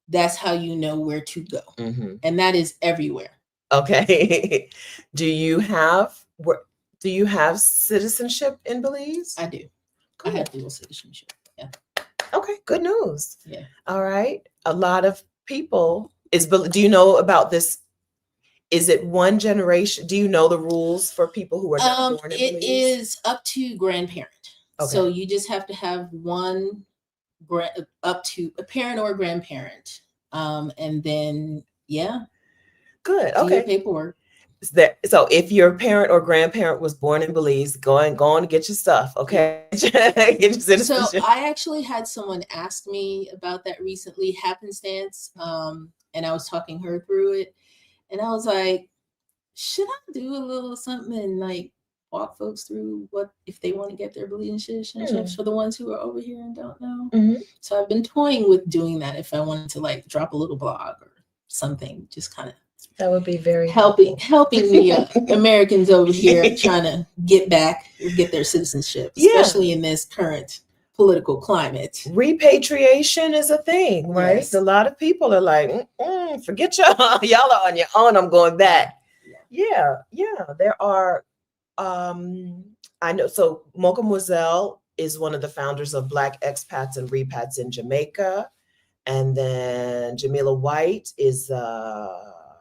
B: That's how you know where to go. And that is everywhere.
A: Okay. Do you have citizenship in Belize?
B: I do. Cool. I have dual citizenship. Yeah.
A: Okay. Good news.
B: Yeah.
A: All right. A lot of people do you know about this? Is it one generation? Do you know the rupense for people who are not born in Belize?
B: It is up to grandparent. Okay. So you just have to have one up to a parent or a grandparent. And then, yeah.
A: Good.
B: Do your paperwork.
A: So if your parent or grandparent was born in Belize, go on and get your stuff. Okay. Get your citizenship.
B: So I actually had someone ask me about that recently, happenstance. And I was talking her through it. And I was like, should I do a little something and like walk folks through what if they want to get their Belizean citizenships for the ones who are over here and don't know? So I've been toying with doing that if I wanted to like drop a little blog or something, just kind of.
A: That would be very
B: helping the Americans over here trying to get their citizenship, especially in this current political climate.
A: Repatriation is a thing, right? Yes. A lot of people are like, forget y'all. Y'all are on your own. I'm going back. Yeah. There are, I know. So Mocha Moselle is one of the founders of Black Expats and Repats in Jamaica. And then Jamila White is,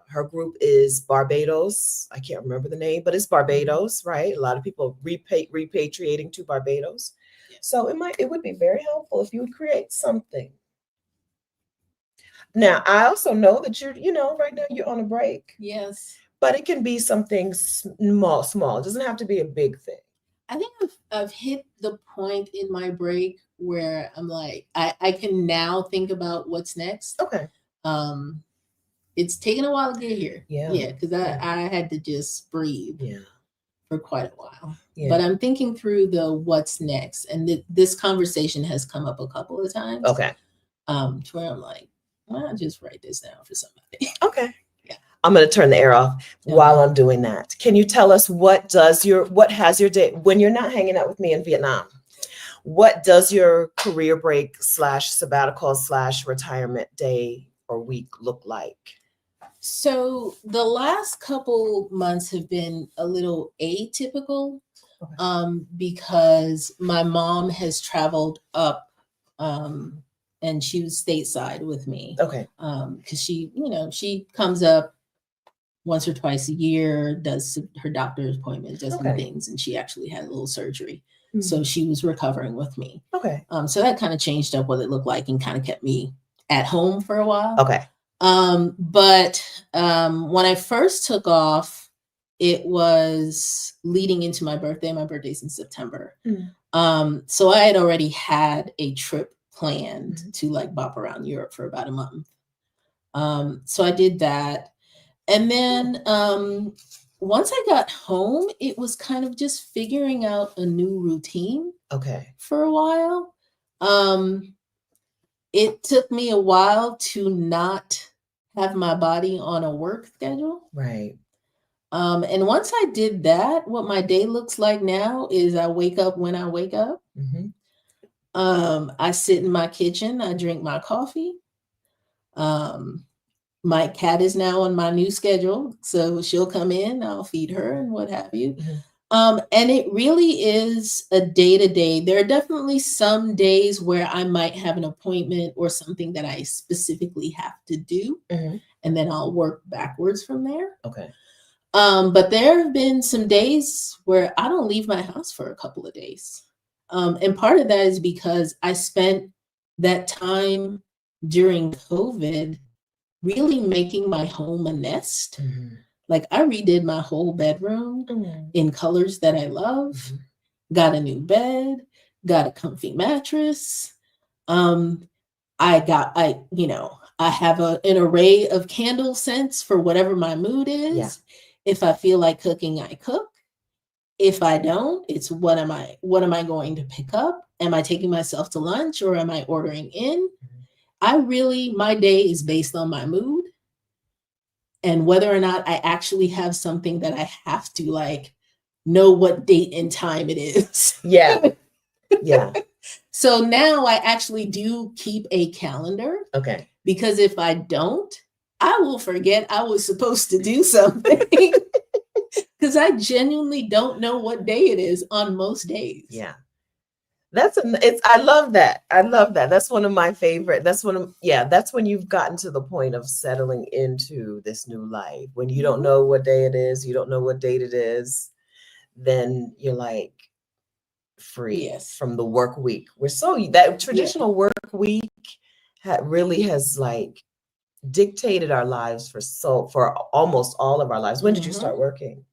A: her group is Barbados. I can't remember the name, but it's Barbados, right? A lot of people repatriating to Barbados. So it would be very helpful if you would create something. Now, I also know that right now you're on a break.
B: Yes.
A: But it can be something small. It doesn't have to be a big thing.
B: I think I've hit the point in my break where I'm like, I can now think about what's next.
A: Okay.
B: It's taken a while to get here.
A: Yeah.
B: Because I had to just breathe.
A: Yeah.
B: For quite a while.
A: Yeah.
B: But I'm thinking through the what's next. And this conversation has come up a couple of times.
A: Okay.
B: To where I'm like, I'll just write this down for somebody.
A: Okay.
B: Yeah.
A: I'm going to turn the air off while I'm doing that. Can you tell us what has your day, when you're not hanging out with me in Vietnam, what does your career break / sabbatical / retirement day or week look like?
B: So the last couple months have been a little atypical, because my mom has traveled up, and she was stateside with me.
A: Okay.
B: Because she comes up once or twice a year, does her doctor's appointment, does some things, and she actually had a little surgery. Mm-hmm. So she was recovering with me.
A: Okay.
B: So that kind of changed up what it looked like and kind of kept me at home for a while.
A: Okay.
B: But when I first took off, it was leading into my birthday. My birthday's in September. So I had already had a trip planned to like bop around Europe for about a month. So I did that. And then once I got home, it was kind of just figuring out a new routine.
A: Okay.
B: For a while. It took me a while to not have my body on a work schedule.
A: Right.
B: And once I did that, what my day looks like now is I wake up when I wake up. Mm-hmm. I sit in my kitchen. I drink my coffee. My cat is now on my new schedule, so she'll come in, I'll feed her and what have you. Mm-hmm. And it really is a day-to-day. There are definitely some days where I might have an appointment or something that I specifically have to do, and then I'll work backwards from there.
A: Okay.
B: But there have been some days where I don't leave my house for a couple of days. And part of that is because I spent that time during COVID really making my home a nest. Mm-hmm. Like I redid my whole bedroom in colors that I love, got a new bed, got a comfy mattress. I have an array of candle scents for whatever my mood is. Yeah. If I feel like cooking, I cook. If I don't, it's what am I going to pick up? Am I taking myself to lunch or am I ordering in? My day is based on my mood and whether or not I actually have something that I have to like know what date and time it is.
A: Yeah. Yeah.
B: So now I actually do keep a calendar.
A: Okay.
B: Because if I don't, I will forget I was supposed to do something. Because I genuinely don't know what day it is on most days.
A: Yeah. I love that. I love that. That's one of my favorite. That's when you've gotten to the point of settling into this new life. When you don't know what day it is, you don't know what date it is, then you're like free from the work week. That traditional work week really has like dictated our lives for almost all of our lives. When did you start working?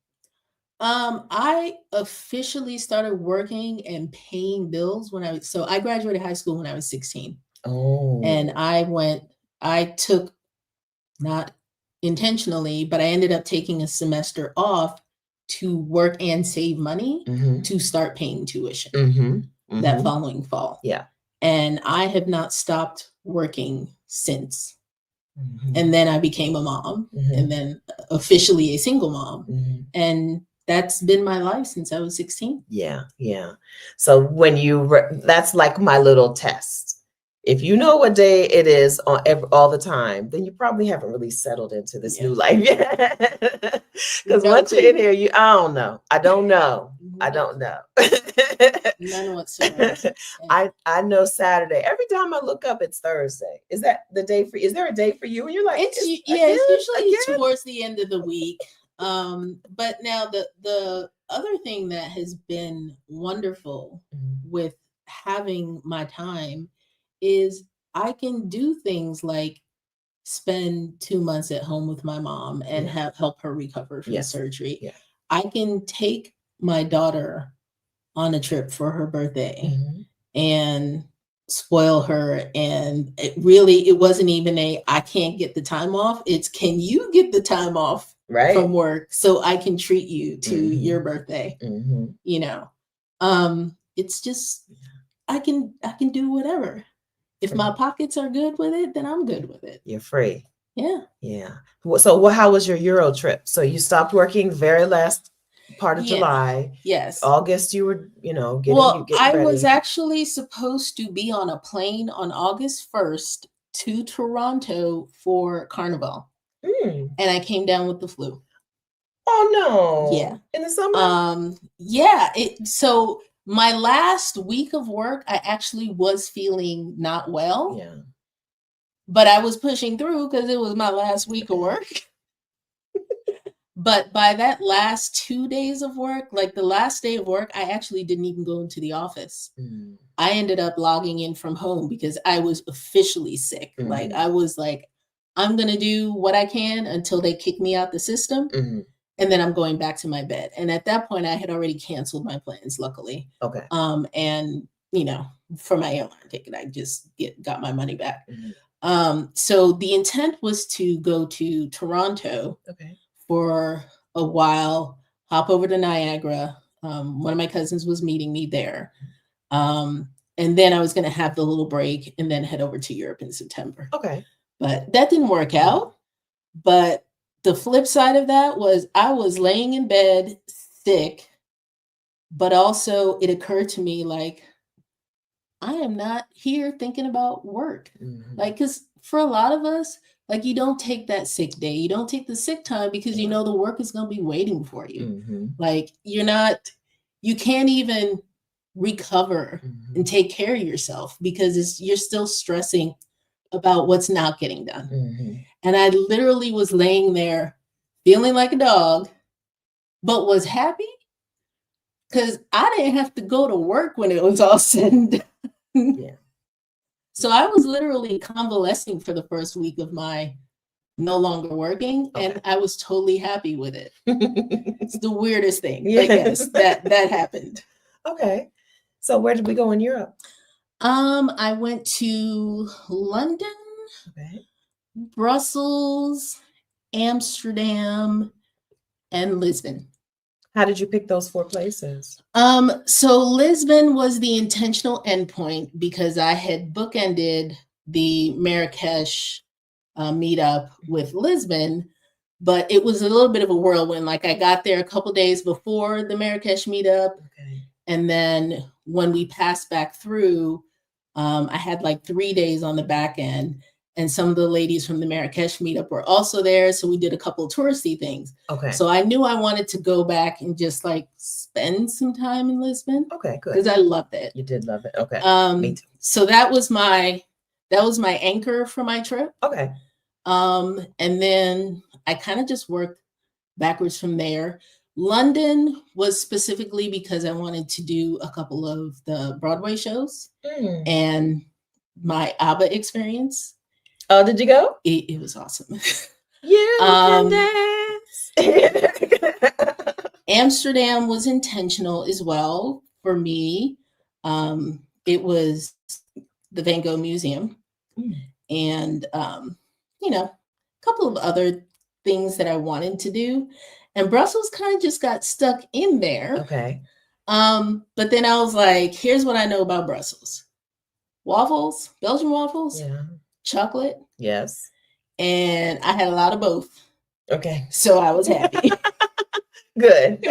B: I officially started working and paying bills so I graduated high school when I was 16. Oh. And I took, not intentionally, but I ended up taking a semester off to work and save money to start paying tuition that following fall. Yeah. And I have not stopped working since. And then I became a mom and then officially a single mom. And that's been my life since I was 16. Yeah. Yeah. So when that's like my little test. If you know what day it is all the time, then you probably haven't really settled into this new life yet. Because once you're in here, I don't know. I don't know. None whatsoever. I know Saturday. Every time I look up, it's Thursday. Is that the day is there a day for you? And you're like, it's usually towards the end of the week. But now the other thing that has been wonderful with having my time is I can do things like spend 2 months at home with my mom and help her recover from surgery. Yeah. I can take my daughter on a trip for her birthday and spoil her. And it wasn't even I can't get the time off. It's can you get the time off from work so I can treat you to your birthday? It's just I can do whatever. If my pockets are good with it, then I'm good with it. You're free. Yeah. Yeah. So how was your Euro trip? So you stopped working very last part of July. Yes. August, you were, getting ready. I was actually supposed to be on a plane on August 1st to Toronto for Carnival. and I came down with the flu.
A: Oh no.
B: Yeah.
A: In the summer?
B: Yeah. So my last week of work, I actually was feeling not well.
A: Yeah.
B: But I was pushing through because it was my last week of work. But by that last 2 days of work, like the last day of work, I actually didn't even go into the office. I ended up logging in from home because I was officially sick. Like I was like, I'm going to do what I can until they kick me out the system. And then I'm going back to my bed. And at that point, I had already canceled my plans, luckily.
A: Okay.
B: And, you know, for my airline ticket, I just got my money back. So the intent was to go to Toronto for a while, hop over to Niagara. One of my cousins was meeting me there. And then I was going to have the little break and then head over to Europe in September.
A: Okay.
B: But that didn't work out. But the flip side of that was I was laying in bed sick, but also it occurred to me like, I am not here thinking about work. Like, because for a lot of us, like you don't take that sick day. You don't take the sick time because you know the work is going to be waiting for you. Like you can't even recover and take care of yourself because you're still stressing about what's not getting done. And I literally was laying there feeling like a dog, but was happy because I didn't have to go to work when it was all said and done. So I was literally convalescing for the first week of my no longer working, and I was totally happy with it. It's the weirdest thing. But yes, that happened.
A: Okay. So where did we go in Europe?
B: I went to London, Brussels, Amsterdam, and Lisbon.
A: How did you pick those 4 places?
B: So Lisbon was the intentional endpoint because I had bookended the Marrakesh meetup with Lisbon, but it was a little bit of a whirlwind. Like I got there a couple days before the Marrakesh meetup. And then when we passed back through, I had like 3 days on the back end. And some of the ladies from the Marrakesh meetup were also there. So we did a couple of touristy things. So I knew I wanted to go back and just like spend some time in Lisbon.
A: Good.
B: Because I loved it.
A: You did love it. Me too.
B: So that was my anchor for my trip. And then I kind of just worked backwards from there. London was specifically because I wanted to do a couple of the Broadway shows and my ABBA experience.
A: Oh, did you go?
B: It was awesome.
A: You can dance.
B: Amsterdam was intentional as well for me. It was the Van Gogh Museum and, you know, a couple of other things that I wanted to do. And Brussels kind of just got stuck in there. But then I was like, here's what I know about Brussels. Waffles, Belgian waffles, chocolate.
A: Yes.
B: And I had a lot of both. So I was happy.
A: Good.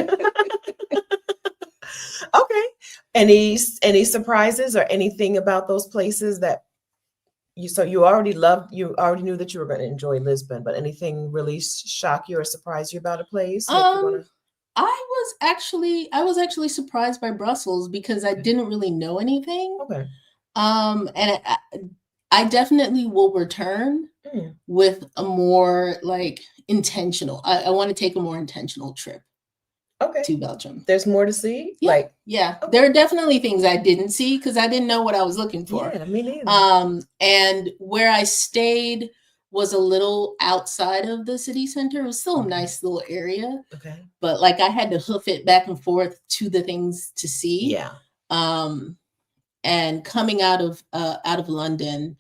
A: Any surprises or anything about those places that you already knew that you were going to enjoy Lisbon, but anything really shock you or surprise you about a place?
B: I was actually surprised by Brussels because I didn't really know anything. And I definitely will return with a more like intentional. I want to take a more intentional trip to Belgium.
A: There's more to see?
B: There are definitely things I didn't see because I didn't know what I was looking for.
A: Yeah, me neither.
B: And where I stayed was a little outside of the city center. It was still a nice little area. But like I had to hoof it back and forth to the things to see. And coming out of London,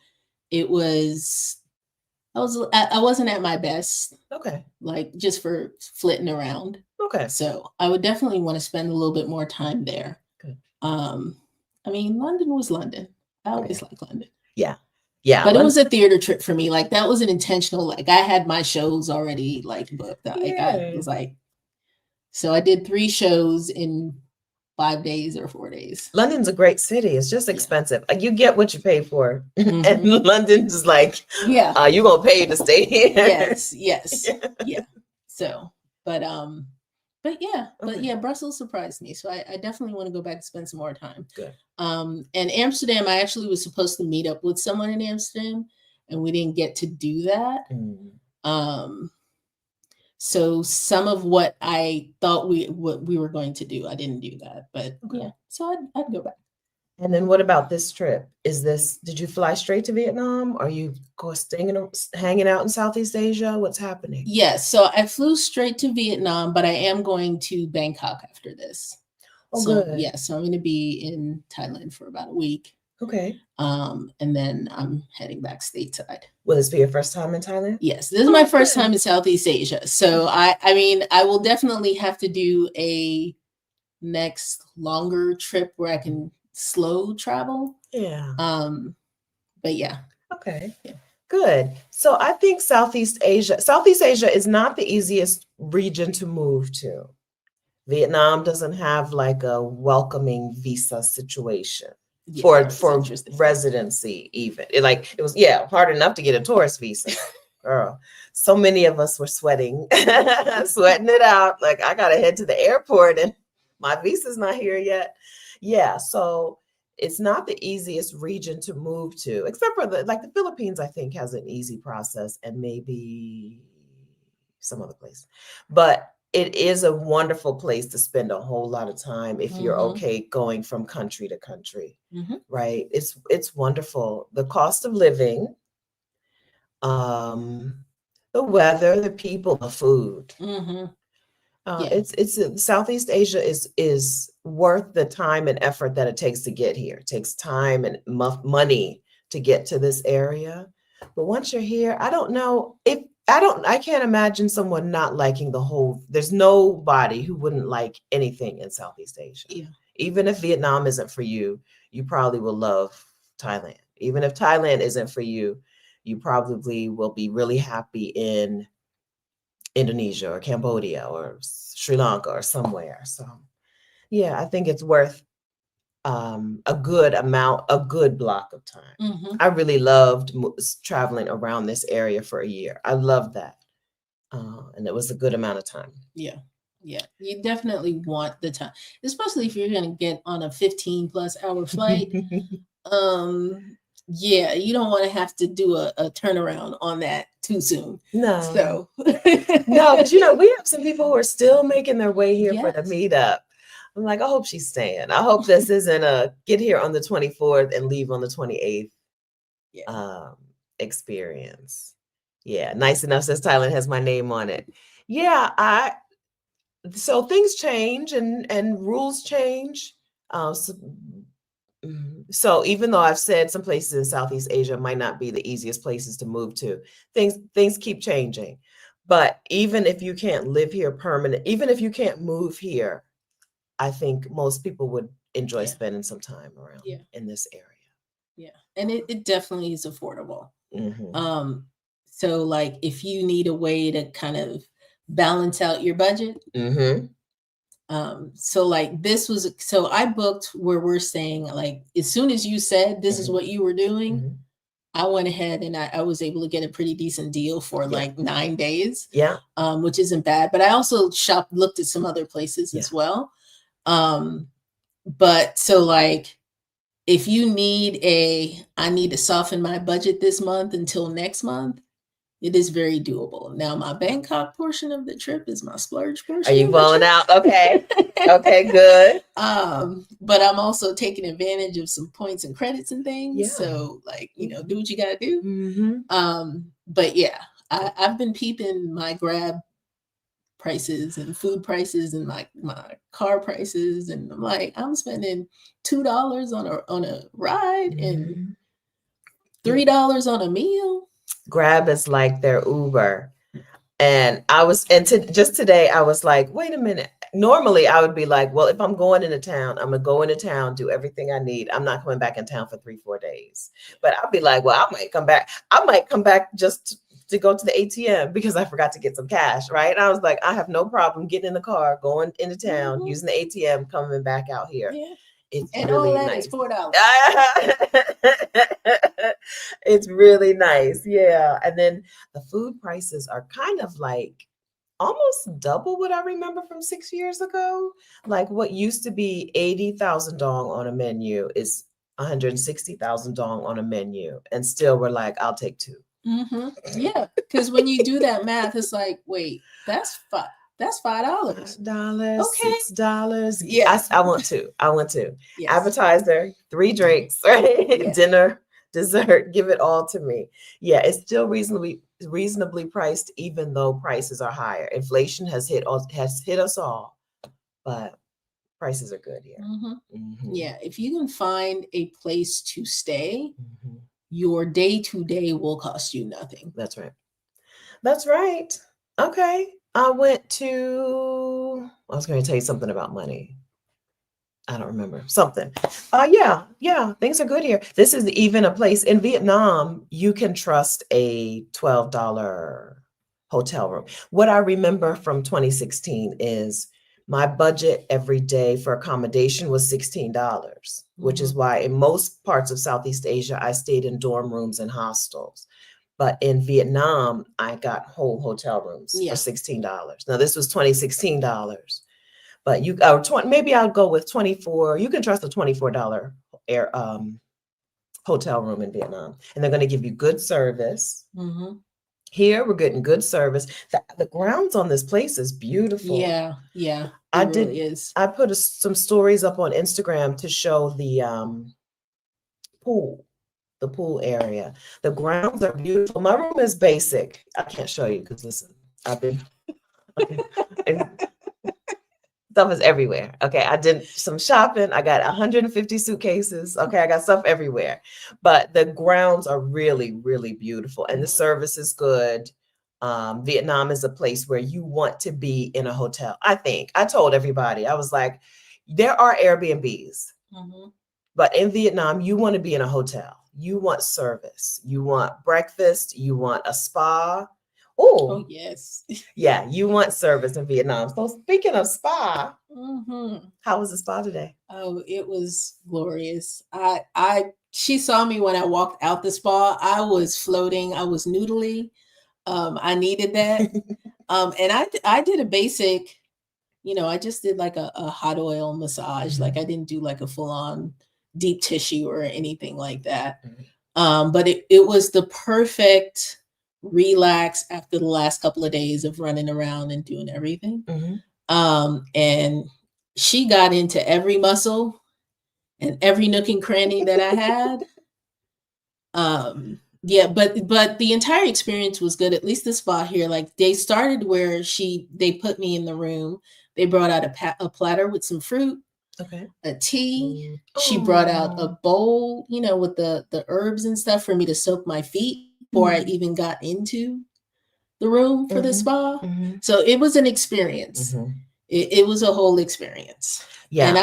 B: I wasn't at my best. Like just for flitting around. So I would definitely want to spend a little bit more time there. I mean, London was London. I always like London. But it was a theater trip for me. Like that was an intentional, like I had my shows already like booked. I was like, so I did 3 shows in 5 days or 4 days.
A: London's a great city. It's just expensive. You get what you pay for. And London's is like, you're going to pay to stay here.
B: Yes. Yeah. So, but Brussels surprised me. So I definitely want to go back and spend some more time.
A: Good.
B: And Amsterdam, I actually was supposed to meet up with someone in Amsterdam, and we didn't get to do that. So some of what I thought we were going to do, I didn't do that. But so I'd go back.
A: And then what about this trip? Did you fly straight to Vietnam? Are you hanging out in Southeast Asia? What's happening?
B: Yes. So I flew straight to Vietnam, but I am going to Bangkok after this.
A: Good.
B: Yeah. So I'm going to be in Thailand for about a week.
A: Okay.
B: And then I'm heading back stateside.
A: Will this be your first time in Thailand?
B: Yes. This is my first time in Southeast Asia. So I mean, I will definitely have to do a next longer trip where I can slow travel.
A: Yeah.
B: But yeah.
A: Okay. Yeah. Good. So I think Southeast Asia is not the easiest region to move to. Vietnam doesn't have like a welcoming visa situation for residency even. It was hard enough to get a tourist visa. Girl, so many of us were sweating it out. Like, I got to head to the airport and my visa's not here yet. Yeah. So it's not the easiest region to move to, except for the Philippines, I think, has an easy process, and maybe some other place. But it is a wonderful place to spend a whole lot of time if you're okay going from country to country, right? It's wonderful. The cost of living, the weather, the people, the food. It's Southeast Asia is worth the time and effort that it takes to get here. It takes time and money to get to this area. But once you're here, I can't imagine someone not liking there's nobody who wouldn't like anything in Southeast Asia. Yeah. Even if Vietnam isn't for you, you probably will love Thailand. Even if Thailand isn't for you, you probably will be really happy in Indonesia or Cambodia or Sri Lanka or somewhere. So yeah, I think it's worth a good block of time. I really loved traveling around this area for a year. I loved that. And it was a good amount of time.
B: Yeah. You definitely want the time, especially if you're going to get on a 15+ hour flight. You don't want to have to do a turnaround on that too soon.
A: No.
B: So
A: no, but we have some people who are still making their way here for the meetup. I'm like, I hope she's staying. I hope this isn't a get here on the 24th and leave on the 28th experience. Yeah, nice enough says Thailand has my name on it. Yeah, so things change and rules change. So even though I've said some places in Southeast Asia might not be the easiest places to move to, things keep changing. But even if you can't live here permanent, even if you can't move here, I think most people would enjoy spending some time around in this area.
B: Yeah, and it definitely is affordable. So like if you need a way to kind of balance out your budget. So like so I booked where we're staying, like as soon as you said this is what you were doing, I went ahead and I was able to get a pretty decent deal for like 9 days. Yeah. Which isn't bad. But I also looked at some other places as well. But so like if you I need to soften my budget this month until next month, it is very doable. Now, my Bangkok portion of the trip is my splurge portion.
A: Are you balling out? Okay. Okay, good.
B: But I'm also taking advantage of some points and credits and things. Yeah. So like, do what you got to do. But yeah, I've been peeping my Grab prices and food prices and my car prices. And I'm like, I'm spending $2 on a ride and $3 on a meal.
A: Grab is like their Uber. And just today I was like, wait a minute. Normally I would be like, well, if I'm going into town, I'm gonna go into town, do everything I need. I'm not coming back in town for 3-4 days. But I'll be like, well, I might come back just to go to the ATM because I forgot to get some cash, right? And I was like, I have no problem getting in the car, going into town, using the ATM, coming back out here.
B: Yeah.
A: It's
B: And
A: really
B: all that
A: nice.
B: is $4.
A: It's really nice. Yeah. And then the food prices are kind of like almost double what I remember from 6 years ago. Like what used to be 80,000 dong on a menu is 160,000 dong on a menu. And still we're like, I'll take two.
B: Mm-hmm. Yeah. Because when you do that math, it's like, wait, that's $5.
A: $5,
B: Okay.
A: $6.
B: Yeah.
A: I want two. I want two.
B: Yes.
A: Appetizer, 3 drinks, right?
B: Yeah.
A: Dinner, dessert, give it all to me. Yeah, it's still reasonably priced, even though prices are higher. Inflation has hit us all, but prices are good here.
B: Yeah, if you can find a place to stay, your day-to-day will cost you nothing.
A: That's right. That's right. Okay. I was going to tell you something about money. I don't remember something. Yeah, things are good here. This is even a place in Vietnam. You can trust a $12 hotel room. What I remember from 2016 is my budget every day for accommodation was $16, which is why in most parts of Southeast Asia, I stayed in dorm rooms and hostels. But in Vietnam, I got whole hotel rooms for $16. Now, this was 2016 dollars. But maybe I'll go with 24. You can trust a $24 hotel room in Vietnam, and they're going to give you good service. Here, we're getting good service. The grounds on this place is beautiful.
B: Yeah, it really is.
A: I put some stories up on Instagram to show the pool area. The grounds are beautiful. My room is basic. I can't show you because listen, I've been. Okay. Stuff is everywhere. Okay. I did some shopping. I got 150 suitcases. Okay. I got stuff everywhere. But the grounds are really, really beautiful. And the service is good. Vietnam is a place where you want to be in a hotel. I think I told everybody, I was like, there are Airbnbs, but in Vietnam, you want to be in a hotel. You want service. You want breakfast. You want a spa.
B: Oh, yes.
A: Yeah, you want service in Vietnam. So speaking of spa, how was the spa today?
B: Oh, it was glorious. She saw me when I walked out the spa. I was floating. I was noodly. I needed that. And I did a basic, I just did like a hot oil massage. Like I didn't do like a full on deep tissue or anything like that. But it was the perfect relax after the last couple of days of running around and doing everything. And she got into every muscle and every nook and cranny that I had. Yeah, but the entire experience was good. At least the spa here, like they started where they put me in the room. They brought out a platter with some fruit, a tea. She brought out a bowl, with the herbs and stuff for me to soak my feet before I even got into the room for the spa. So it was an experience. It was a whole experience. Yeah. And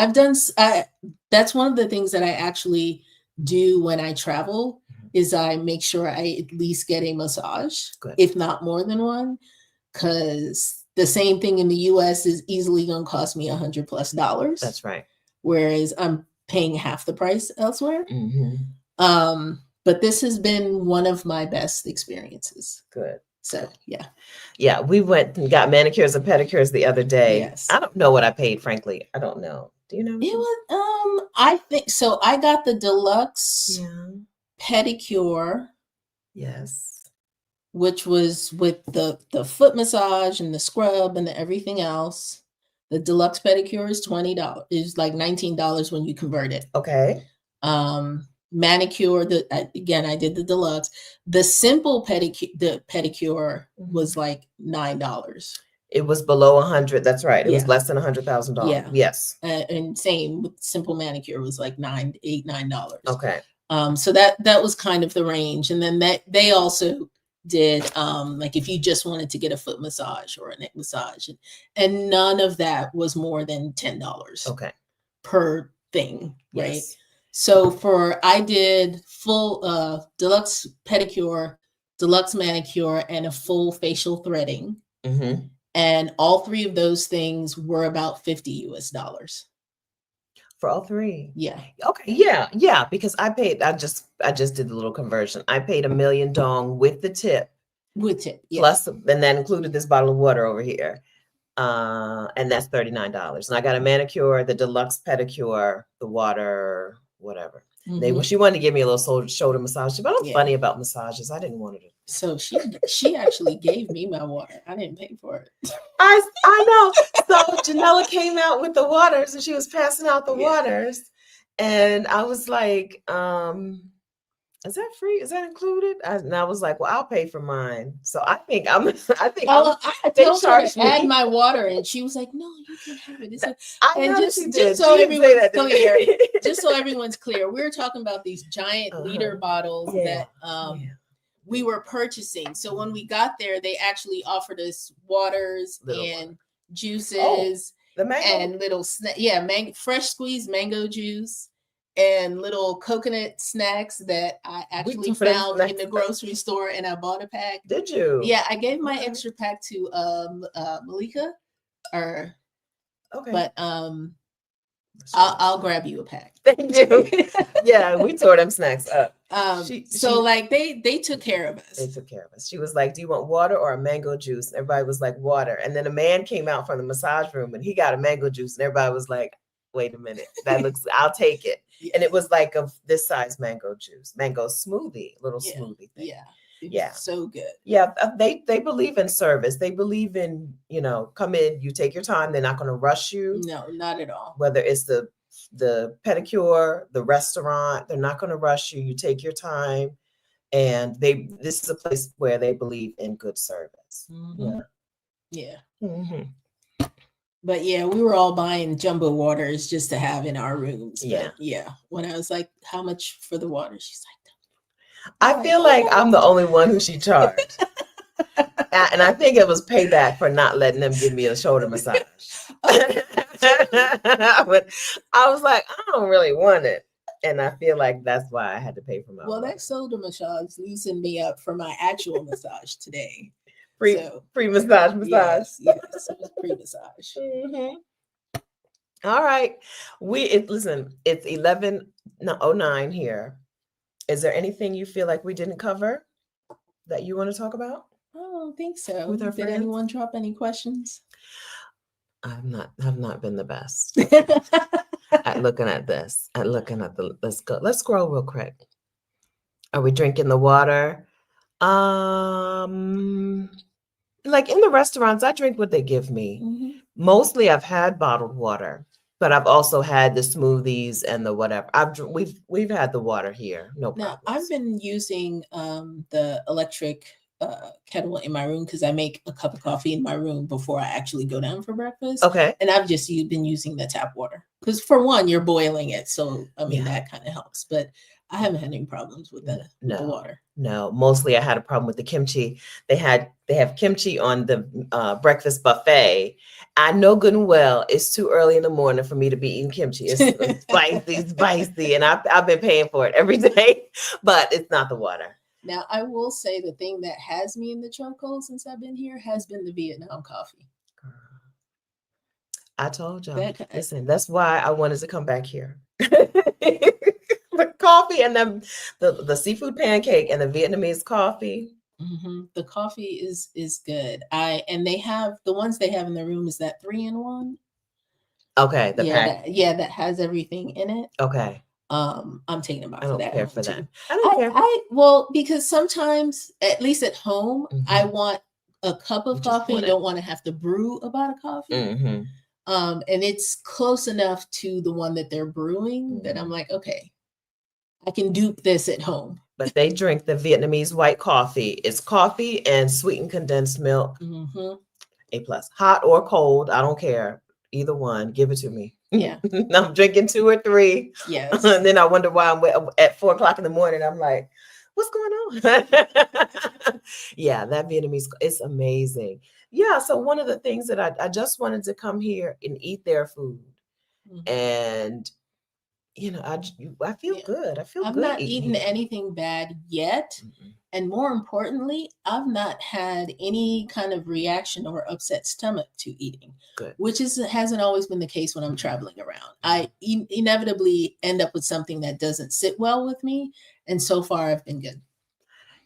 B: that's one of the things that I actually do when I travel is I make sure I at least get a massage, if not more than one, because the same thing in the US is easily going to cost me $100+. That's right. Whereas I'm paying half the price elsewhere. But this has been one of my best experiences. Good. So, yeah. Yeah, we went and got manicures and pedicures the other day. Yes. I don't know what I paid, frankly. I don't know. Do you know? It was, I think, so I got the deluxe pedicure. Yes. Which was with the foot massage and the scrub and the everything else. The deluxe pedicure is $20. It's like $19 when you convert it. Okay. Manicure, again, I did the deluxe. The simple pedicure was like $9. It was below 100. That's right. It was less than $100,000. Yeah. Yes. And same with simple manicure was like $9. Okay. So that was kind of the range. And then they also did like if you just wanted to get a foot massage or a neck massage, and none of that was more than $10. Okay. Per thing, right? Yes. So I did full deluxe pedicure deluxe manicure, and a full facial threading.
A: Mm-hmm.
B: And all three of those things were about $50 US.
A: For all three.
B: Yeah.
A: Okay. Yeah. Because I just did the little conversion. I paid $1 million dong with the tip.
B: With tip. Yeah.
A: Plus, and that included this bottle of water over here. And that's $39. And I got a manicure, the deluxe pedicure, the water, whatever.
B: Mm-hmm.
A: She wanted to give me a little shoulder massage, but I'm funny about massages. I didn't want it.
B: So she actually gave me my water. I didn't pay for it.
A: I know. So Janella came out with the waters, and she was passing out the waters, and I was like, is that free? Is that included? And I was like, well, I'll pay for mine. So I told
B: her to add my water, and she was like, no, you can have it. Just so everyone's clear, we're talking about these giant liter bottles that we were purchasing. So when we got there, they actually offered us waters and juices and little fresh squeezed mango juice. And little coconut snacks that I actually found in the grocery store, and I bought a pack.
A: Did you?
B: Yeah, I gave my extra pack to Malika. But I'll grab you a pack.
A: Thank you. Yeah, we tore them snacks up.
B: They took care of us.
A: They took care of us. She was like, "Do you want water or a mango juice?" Everybody was like, "Water." And then a man came out from the massage room, and he got a mango juice, and everybody was like, wait a minute, that looks, I'll take it. Yeah. And it was like of this size mango smoothie, smoothie thing.
B: Yeah. So good.
A: Yeah. They believe in service. They believe in, come in, you take your time. They're not going to rush you.
B: No, not at all.
A: Whether it's the pedicure, the restaurant, they're not going to rush you. You take your time. And this is a place where they believe in good service.
B: Mm-hmm. Yeah. Mm-hmm. But yeah, we were all buying jumbo waters just to have in our rooms. But when I was like, how much for the water? She's like,
A: I feel like I'm the only one who she charged. And I think it was payback for not letting them give me a shoulder massage. But I was like, I don't really want it. And I feel like that's why I had to pay for my water.
B: That shoulder massage loosened me up for my actual massage today.
A: Pre-massage.
B: Yes, it was pre-massage.
A: Mm-hmm. All right. Listen, it's 11:09 here. Is there anything you feel like we didn't cover that you want to talk about?
B: I don't think so.
A: With our
B: Did anyone drop any questions?
A: Have not been the best at looking at this. Let's scroll real quick. Are we drinking the water? Like in the restaurants, I drink what they give me. Mm-hmm. Mostly I've had bottled water, but I've also had the smoothies and the whatever. We've had the water here. No problem.
B: Now, I've been using the electric kettle in my room because I make a cup of coffee in my room before I actually go down for breakfast.
A: Okay.
B: And I've just been using the tap water because for one, you're boiling it. So, that kind of helps. But I haven't had any problems with the water.
A: No, mostly I had a problem with the kimchi. They have kimchi on the breakfast buffet. I know good and well it's too early in the morning for me to be eating kimchi. It's spicy, and I've been paying for it every day, but it's not the water.
B: Now, I will say the thing that has me in the chokehold since I've been here has been the Vietnam coffee.
A: I told y'all. Listen, that's why I wanted to come back here. The coffee and the seafood pancake and the Vietnamese coffee.
B: Mm-hmm. The coffee is good. And they have the ones they have in the room is that 3-in-1.
A: Okay, pack.
B: That has everything in it.
A: Okay.
B: I'm taking them out.
A: I don't care for that.
B: I don't care. Because sometimes, at least at home, mm-hmm. I want a cup of coffee. I don't want to have to brew about a coffee. Mm-hmm. And it's close enough to the one that they're brewing mm-hmm. that I'm like, okay, I can dupe this at home.
A: But they drink the Vietnamese white coffee. It's coffee and sweetened condensed milk.
B: Mm-hmm.
A: A+. Hot or cold, I don't care. Either one, give it to me.
B: Yeah.
A: I'm drinking 2 or 3.
B: Yes.
A: And then I wonder why I'm at 4:00 in the morning. I'm like, what's going on? Yeah, that Vietnamese, it's amazing. Yeah. So one of the things that I just wanted to come here and eat their food. Mm-hmm. And I feel good. I feel good.
B: I've not eaten anything bad yet. Mm-hmm. And more importantly, I've not had any kind of reaction or upset stomach to eating.
A: Good.
B: Which hasn't always been the case when I'm traveling around. I inevitably end up with something that doesn't sit well with me. And so far, I've been good.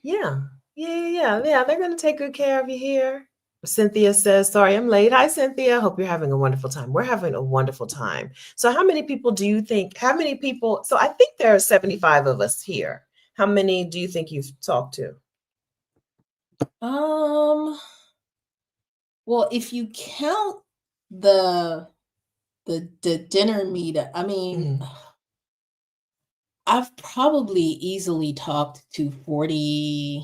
A: Yeah. They're going to take good care of you here. Cynthia says, sorry, I'm late. Hi, Cynthia. Hope you're having a wonderful time. We're having a wonderful time. So how many people, so I think there are 75 of us here. How many do you think you've talked to?
B: Well, if you count the dinner meetup, I mean, I've probably easily talked to 40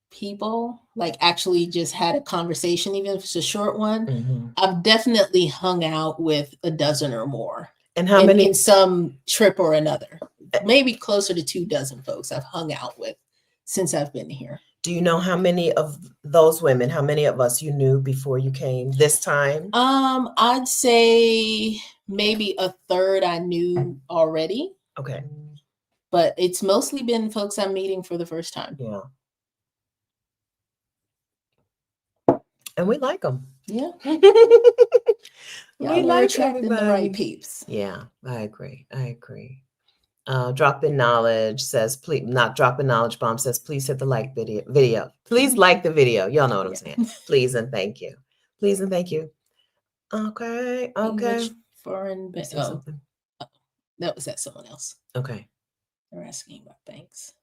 B: people, like actually just had a conversation, even if it's a short one. I've definitely hung out with a dozen or more.
A: And how many
B: in some trip or another? Maybe closer to 24 folks I've hung out with since I've been here.
A: Do you know how many of those women, how many of us you knew before you came this time?
B: I'd say maybe a third I knew already.
A: Okay.
B: But it's mostly been folks I'm meeting for the first time.
A: Yeah. And we like them.
B: Yeah.
A: We like
B: attracting the right peeps.
A: Yeah, I agree. Drop in knowledge says, please, not drop in knowledge bomb says, please hit the like video. Please like the video. Y'all know what I'm saying. Please and thank you. Please and thank you. Okay.
B: English foreign bank.
A: Something.
B: That was someone else.
A: Okay.
B: They're asking about banks.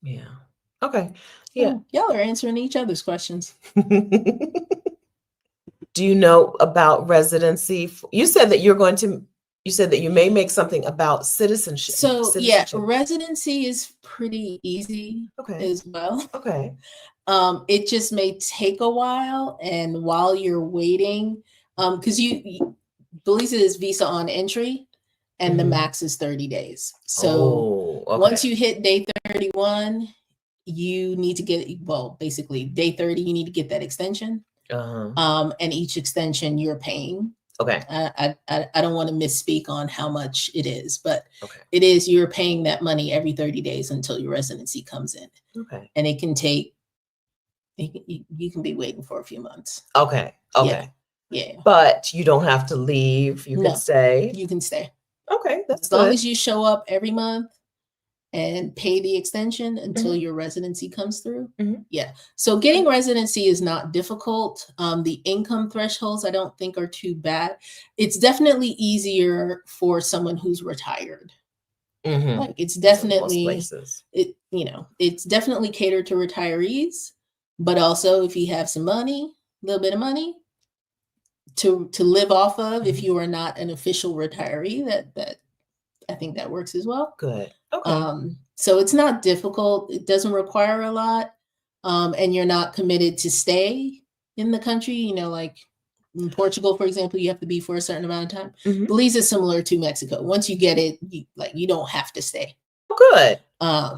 A: Yeah. Okay. Yeah.
B: Y'all are answering each other's questions.
A: Do you know about residency? You said that you may make something about citizenship.
B: So yeah, residency is pretty easy as well.
A: Okay.
B: It just may take a while, and while you're waiting, because Belize is visa on entry, and the max is 30 days. So once you hit day 31, you need to get, basically day 30, you need to get that extension. And each extension you're paying.
A: Okay.
B: I don't want to misspeak on how much it is, but it is, you're paying that money every 30 days until your residency comes in. Okay. And it can take, you can be waiting for a few months.
A: Okay.
B: Yeah.
A: But you don't have to leave. You can stay.
B: You can stay.
A: Okay. That's
B: as long as you show up every month and pay the extension until your residency comes through. Yeah. So getting residency is not difficult. The income thresholds I don't think are too bad. It's definitely easier for someone who's retired. Like it's definitely, it's definitely catered to retirees, but also if you have some money, a little bit of money to live off of, if you are not an official retiree, that I think that works as well.
A: Good. Okay.
B: So it's not difficult. It doesn't require a lot. And you're not committed to stay in the country. Like in Portugal, for example, you have to be for a certain amount of time. Belize is similar to Mexico. Once you get it, you don't have to stay.
A: Oh, good.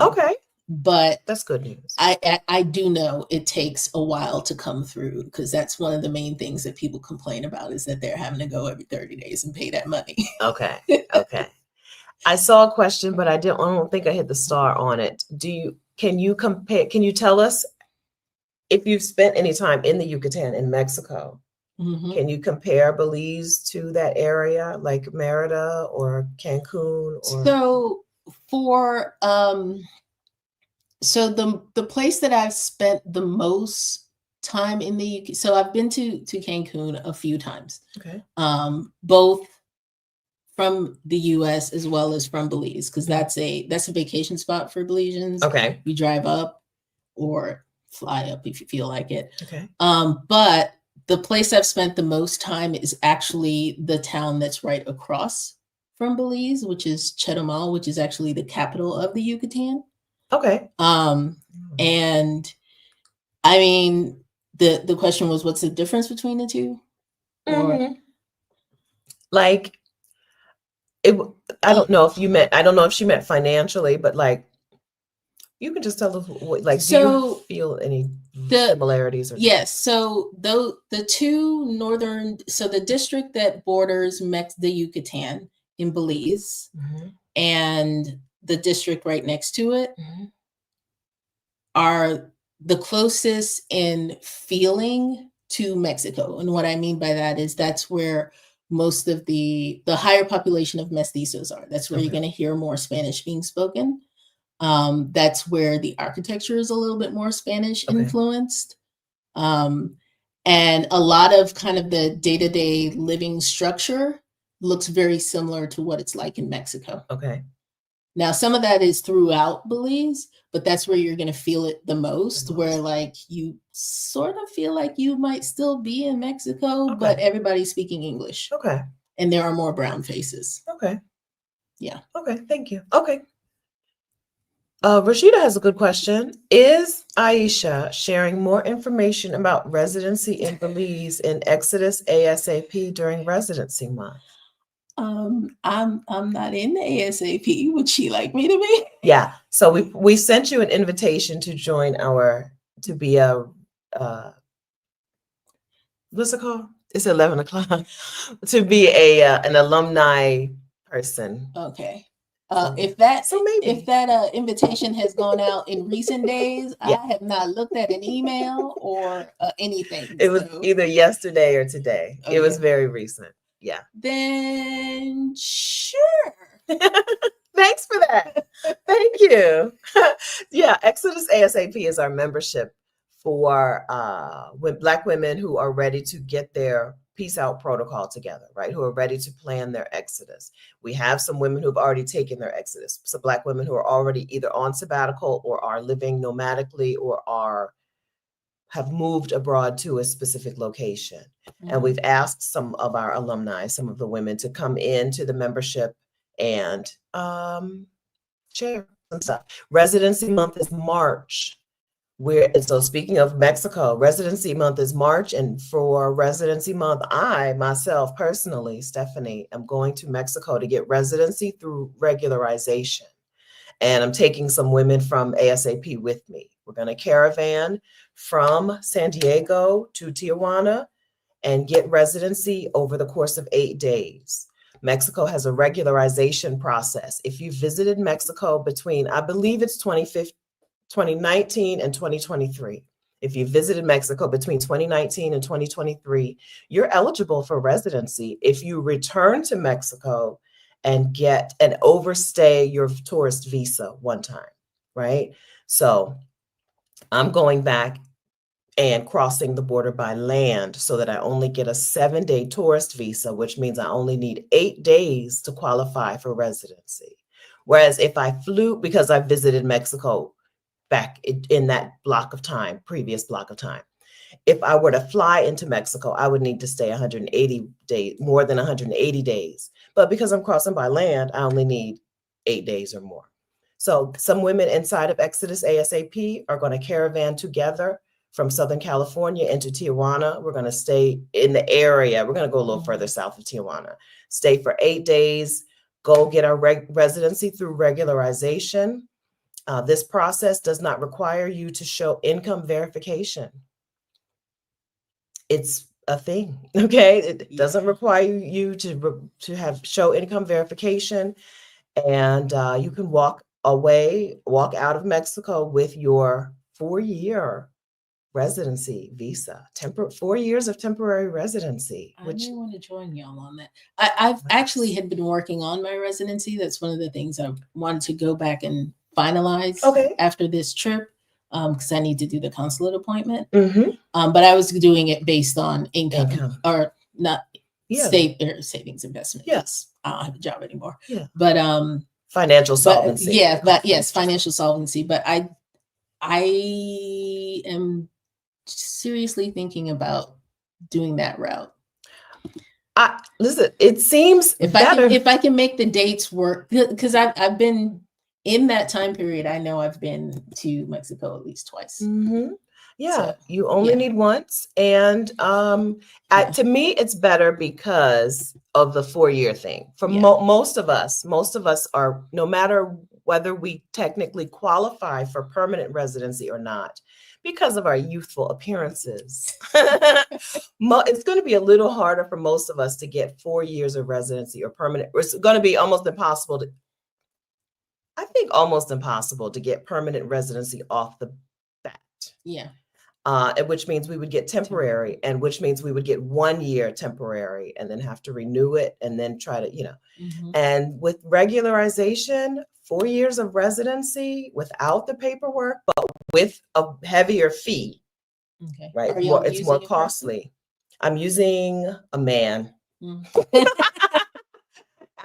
A: Okay.
B: But
A: that's good news.
B: I do know it takes a while to come through, because that's one of the main things that people complain about, is that they're having to go every 30 days and pay that money.
A: Okay. I saw a question, but I don't think I hit the star on it. Can you tell us if you've spent any time in the Yucatan in Mexico? Can you compare Belize to that area, like Merida or Cancun?
B: So for the place that I've spent the most time in the UK, so I've been to Cancun a few times. Okay. Both from the US as well as from Belize, because that's a vacation spot for Belizeans.
A: Okay.
B: You drive up or fly up if you feel like it.
A: Okay.
B: But the place I've spent the most time is actually the town that's right across from Belize, which is Chetumal, which is actually the capital of the Yucatan.
A: Okay.
B: And I mean, the question was, what's the difference between the two?
A: Like, I don't know if she meant financially, but like, you can just tell us, like, do you feel any similarities?
B: Yes. So the two northern, so the district that borders the Yucatan in Belize and the district right next to it are the closest in feeling to Mexico. And what I mean by that is that's where most of the higher population of mestizos are. That's where you're going to hear more Spanish being spoken. That's where the architecture is a little bit more Spanish influenced. And a lot of kind of the day-to-day living structure looks very similar to what it's like in Mexico. Now, some of that is throughout Belize, but that's where you're going to feel it the most, where like you sort of feel like you might still be in Mexico, but everybody's speaking English. And there are more brown faces. Yeah.
A: Thank you. Rashida has a good question. Is Aisha sharing more information about residency in Belize in Exodus ASAP during residency month?
B: I'm not in the ASAP. Would she like me to be?
A: Yeah. So we sent you an invitation to join to be a what's it called? It's 11 o'clock. To be an alumni person.
B: If that invitation has gone out in recent days, I have not looked at an email or anything.
A: It was either yesterday or today. It was very recent. Yeah.
B: Then sure.
A: Thanks for that. Thank you. Yeah, Exodus ASAP is our membership for Black women who are ready to get their peace out protocol together, right? Who are ready to plan their exodus. We have some women who've already taken their exodus. So Black women who are already either on sabbatical or are living nomadically or have moved abroad to a specific location. And we've asked some of our alumni, some of the women, to come into the membership and share some stuff. Residency month is March. So speaking of Mexico, residency month is March. And for residency month, I myself personally, Stephanie, am going to Mexico to get residency through regularization. And I'm taking some women from ASAP with me. We're going to caravan from San Diego to Tijuana and get residency over the course of 8 days. Mexico has a regularization process. If you visited Mexico between, I believe it's 2019 and 2023. If you visited Mexico between 2019 and 2023, you're eligible for residency if you return to Mexico and get and overstay your tourist visa one time, right? So I'm going back and crossing the border by land so that I only get a 7-day tourist visa, which means I only need 8 days to qualify for residency. Whereas if I flew, because I visited Mexico back in that previous block of time, if I were to fly into Mexico, I would need to stay 180 days, more than 180 days. But because I'm crossing by land, I only need 8 days or more. So some women inside of Exodus ASAP are going to caravan together from Southern California into Tijuana. We're going to stay in the area. We're going to go a little further south of Tijuana, stay for 8 days, go get our residency through regularization. This process does not require you to show income verification. It's a thing, okay? It doesn't require you to show income verification, and you can walk out of Mexico with your 4-year residency visa, 4 years of temporary residency.
B: I may want to join y'all on that. I've actually had been working on my residency. That's one of the things I wanted to go back and finalize after this trip, because I need to do the consulate appointment. But I was doing it based on income. Or not savings investment. Yes, I don't have a job anymore. Yeah, but
A: financial solvency.
B: Financial solvency. But I am seriously thinking about doing that route.
A: Listen, it seems
B: if I can make the dates work, because I've been in that time period. I know I've been to Mexico at least twice.
A: Yeah, so, you only need once, and to me, it's better because of the 4-year thing. For most of us are, no matter whether we technically qualify for permanent residency or not, because of our youthful appearances, it's going to be a little harder for most of us to get 4 years of residency or permanent. It's going to be almost impossible I think almost impossible to get permanent residency off the bat.
B: Yeah.
A: Which means we would get temporary, and which means we would get 1 year temporary and then have to renew it and then try to, and with regularization, 4 years of residency without the paperwork, but with a heavier fee.
B: Okay.
A: Right. It's more costly. I'm using a man.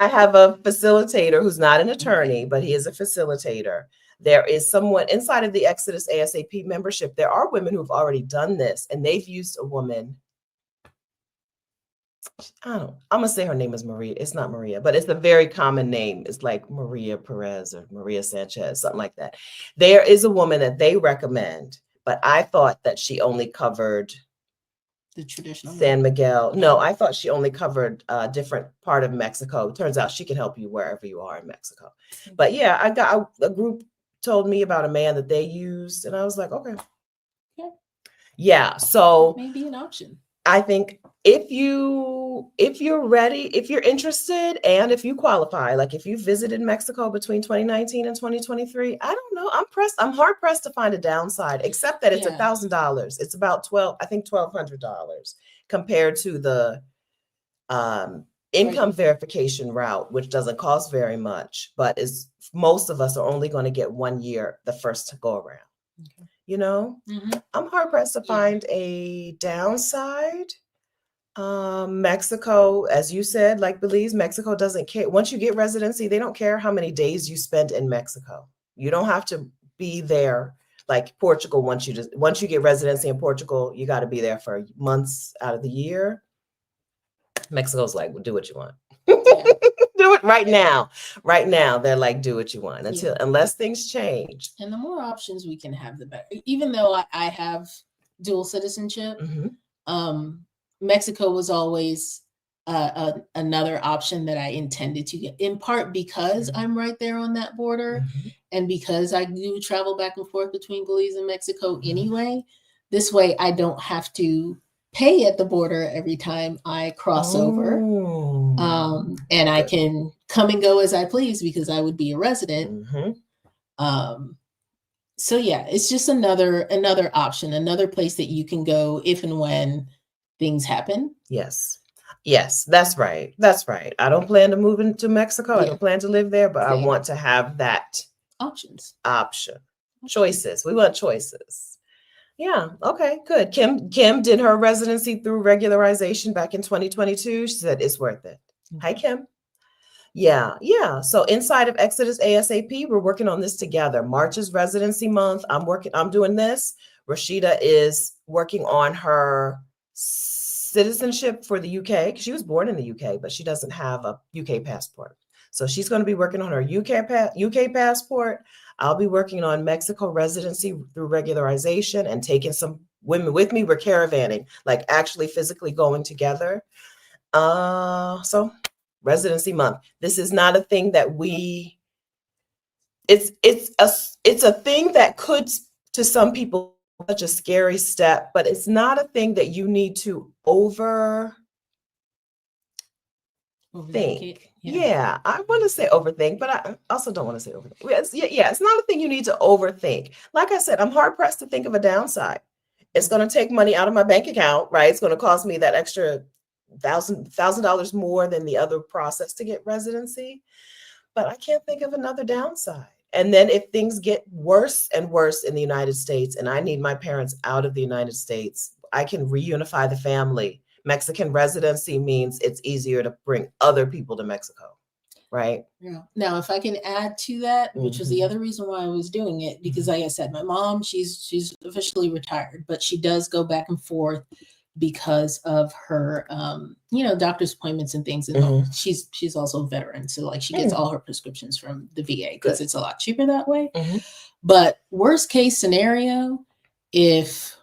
A: I have a facilitator who's not an attorney, but he is a facilitator. There is someone inside of the Exodus ASAP membership. There are women who've already done this, and they've used a woman. I'm going to say her name is Maria. It's not Maria, but it's a very common name. It's like Maria Perez or Maria Sanchez, something like that. There is a woman that they recommend, but I thought that she only covered
B: the traditional
A: San Miguel. No, I thought she only covered a different part of Mexico. Turns out she can help you wherever you are in Mexico. But yeah, I got a group told me about a man that they used, and I was like, okay. Yeah. So
B: maybe an option.
A: I think if you're ready, if you're interested, and if you qualify, like if you visited Mexico between 2019 and 2023, I don't know. I'm hard pressed to find a downside, except that it's $1,000. It's about $1,200 compared to the income verification route, which doesn't cost very much, but most of us are only going to get 1 year the first to go around. Okay. I'm hard pressed to find a downside. Mexico, as you said, like Belize, Mexico doesn't care. Once you get residency, they don't care how many days you spend in Mexico. You don't have to be there like Portugal. Once you get residency in Portugal, you got to be there for months out of the year. Mexico's like, well, do what you want. Do it right now. Right now, they're like, do what you want unless things change.
B: And the more options we can have, the better. Even though I have dual citizenship, Mexico was always another option that I intended to get, in part because I'm right there on that border, and because I do travel back and forth between Belize and Mexico anyway. This way, I don't have to pay at the border every time I cross over. And I can come and go as I please because I would be a resident. So yeah, it's just another option, another place that you can go if and when things happen.
A: Yes, that's right. I don't plan to move into Mexico. I don't plan to live there, but I want to have that choices. We want choices. Yeah. Okay, good. Kim did her residency through regularization back in 2022. She said it's worth it. Hi, Kim. Yeah. So inside of Exodus ASAP, we're working on this together. March is residency month. I'm doing this. Rashida is working on her citizenship for the UK. She was born in the UK, but she doesn't have a UK passport. So she's going to be working on her UK passport. I'll be working on Mexico residency through regularization and taking some women with me. We're caravanning, like actually physically going together. So residency month. This is not a thing that it's a thing that could, to some people, such a scary step, but it's not a thing that you need to overthink. Yeah, I want to say overthink, but I also don't want to say overthink. It's not a thing you need to overthink. Like I said, I'm hard pressed to think of a downside. It's going to take money out of my bank account, right? It's going to cost me that extra $1,000 more than the other process to get residency, but I can't think of another downside. And then if things get worse and worse in the United States, and I need my parents out of the United States, I can reunify the family. Mexican residency means it's easier to bring other people to Mexico, right?
B: Yeah. Now, if I can add to that, which was the other reason why I was doing it, because like I said, my mom, she's officially retired, but she does go back and forth because of her, doctor's appointments and things. And she's also a veteran. So like she gets all her prescriptions from the VA because it's a lot cheaper that way. But worst case scenario, if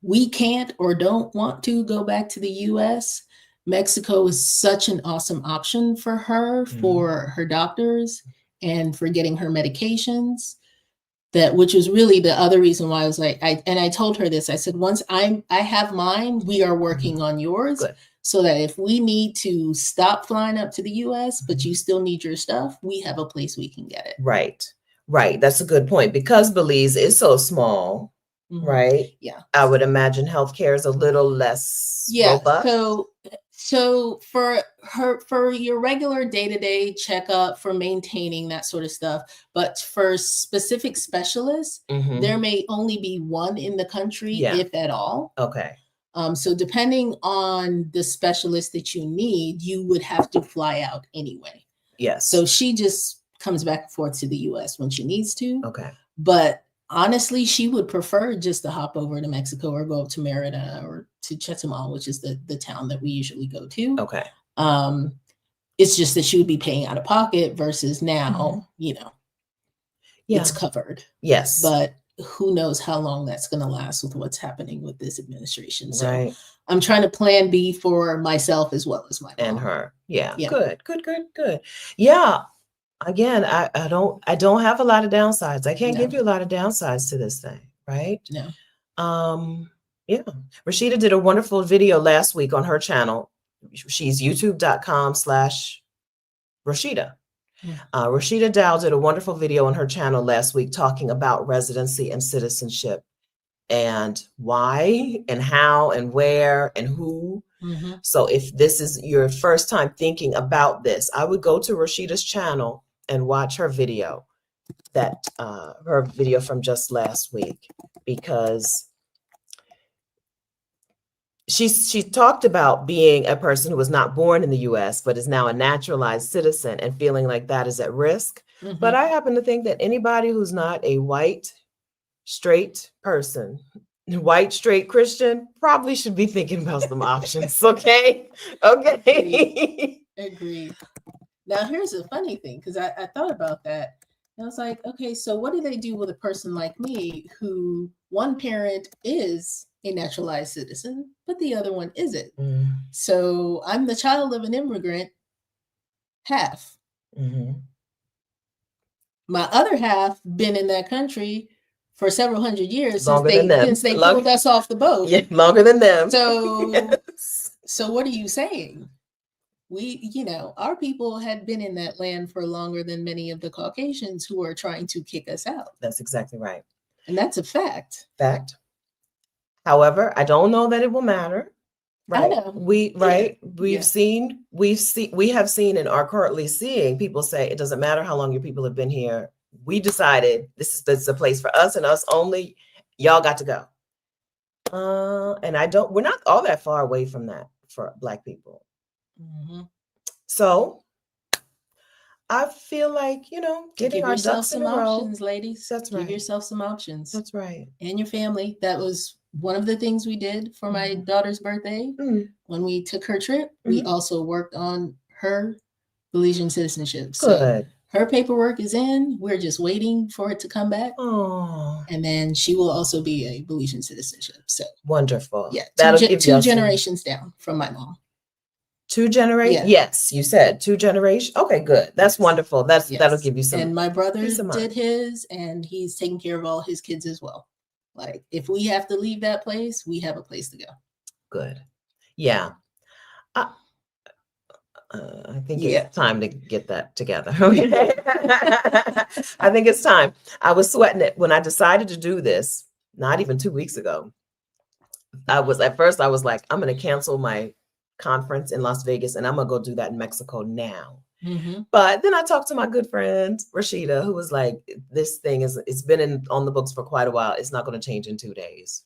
B: we can't or don't want to go back to the US, Mexico is such an awesome option for her, for her doctors, and for getting her medications. Which was really the other reason why I was like, I told her this. I said, once I have mine, we are working on yours. Good. So that if we need to stop flying up to the US, but you still need your stuff, we have a place we can get it.
A: Right. Right. That's a good point. Because Belize is so small, right?
B: Yeah.
A: I would imagine healthcare is a little less robust.
B: So for your regular day-to-day checkup, for maintaining that sort of stuff, but for specific specialists, there may only be one in the country, if at all.
A: Okay.
B: So depending on the specialist that you need, you would have to fly out anyway.
A: Yes.
B: So she just comes back and forth to the US when she needs to.
A: Okay.
B: But honestly, she would prefer just to hop over to Mexico or go up to Merida or to Chetumal, which is the town that we usually go to.
A: Okay.
B: It's just that she would be paying out of pocket versus now, it's covered.
A: Yes.
B: But who knows how long that's going to last with what's happening with this administration. So I'm trying to plan B for myself as well as my mom.
A: And her. Yeah. Good. Yeah. Again, I don't have a lot of downsides. I can't give you a lot of downsides to this thing, right?
B: No.
A: Yeah. Rashida did a wonderful video last week on her channel. She's youtube.com/Rashida. Rashida Dow did a wonderful video on her channel last week talking about residency and citizenship and why and how and where and who. So if this is your first time thinking about this, I would go to Rashida's channel and watch her video, her video from just last week, because she talked about being a person who was not born in the US, but is now a naturalized citizen and feeling like that is at risk. But I happen to think that anybody who's not a white, straight person, white, straight Christian, probably should be thinking about some options. Okay.
B: Agreed. Now, here's a funny thing, because I thought about that. And I was like, okay, so what do they do with a person like me who one parent is a naturalized citizen, but the other one isn't? So I'm the child of an immigrant, half. My other half been in that country for several hundred years since they pulled us off the boat.
A: Yeah, longer than them.
B: So, so what are you saying? Our people had been in that land for longer than many of the Caucasians who are trying to kick us out.
A: That's exactly right.
B: And that's a fact.
A: However, I don't know that it will matter. Right.
B: I know.
A: We have seen and are currently seeing people say it doesn't matter how long your people have been here. We decided this is a place for us and us only. Y'all got to go. And we're not all that far away from that for Black people. So I feel like, getting
B: give
A: our
B: yourself
A: ducks
B: some
A: in a row.
B: options, ladies.
A: That's right.
B: Give yourself some options.
A: That's right.
B: And your family. That was one of the things we did for my daughter's birthday. When we took her trip, we also worked on her Belizean citizenship. So her paperwork is in. We're just waiting for it to come back. And then she will also be a Belizean citizenship. So
A: wonderful.
B: Yeah. Two generations down from my mom.
A: 2 generations? Yeah. Yes, you said 2 generations. Okay, good. That's wonderful. That'll give you some.
B: And my brother did his, and he's taking care of all his kids as well. Like, if we have to leave that place, we have a place to go.
A: Good. Yeah. I think it's time to get that together. I think it's time. I was sweating it when I decided to do this, not even 2 weeks ago. At first I was like, I'm going to cancel my conference in Las Vegas and I'm going to go do that in Mexico now. But then I talked to my good friend Rashida, who was like, this thing it's been on the books for quite a while. It's not going to change in 2 days.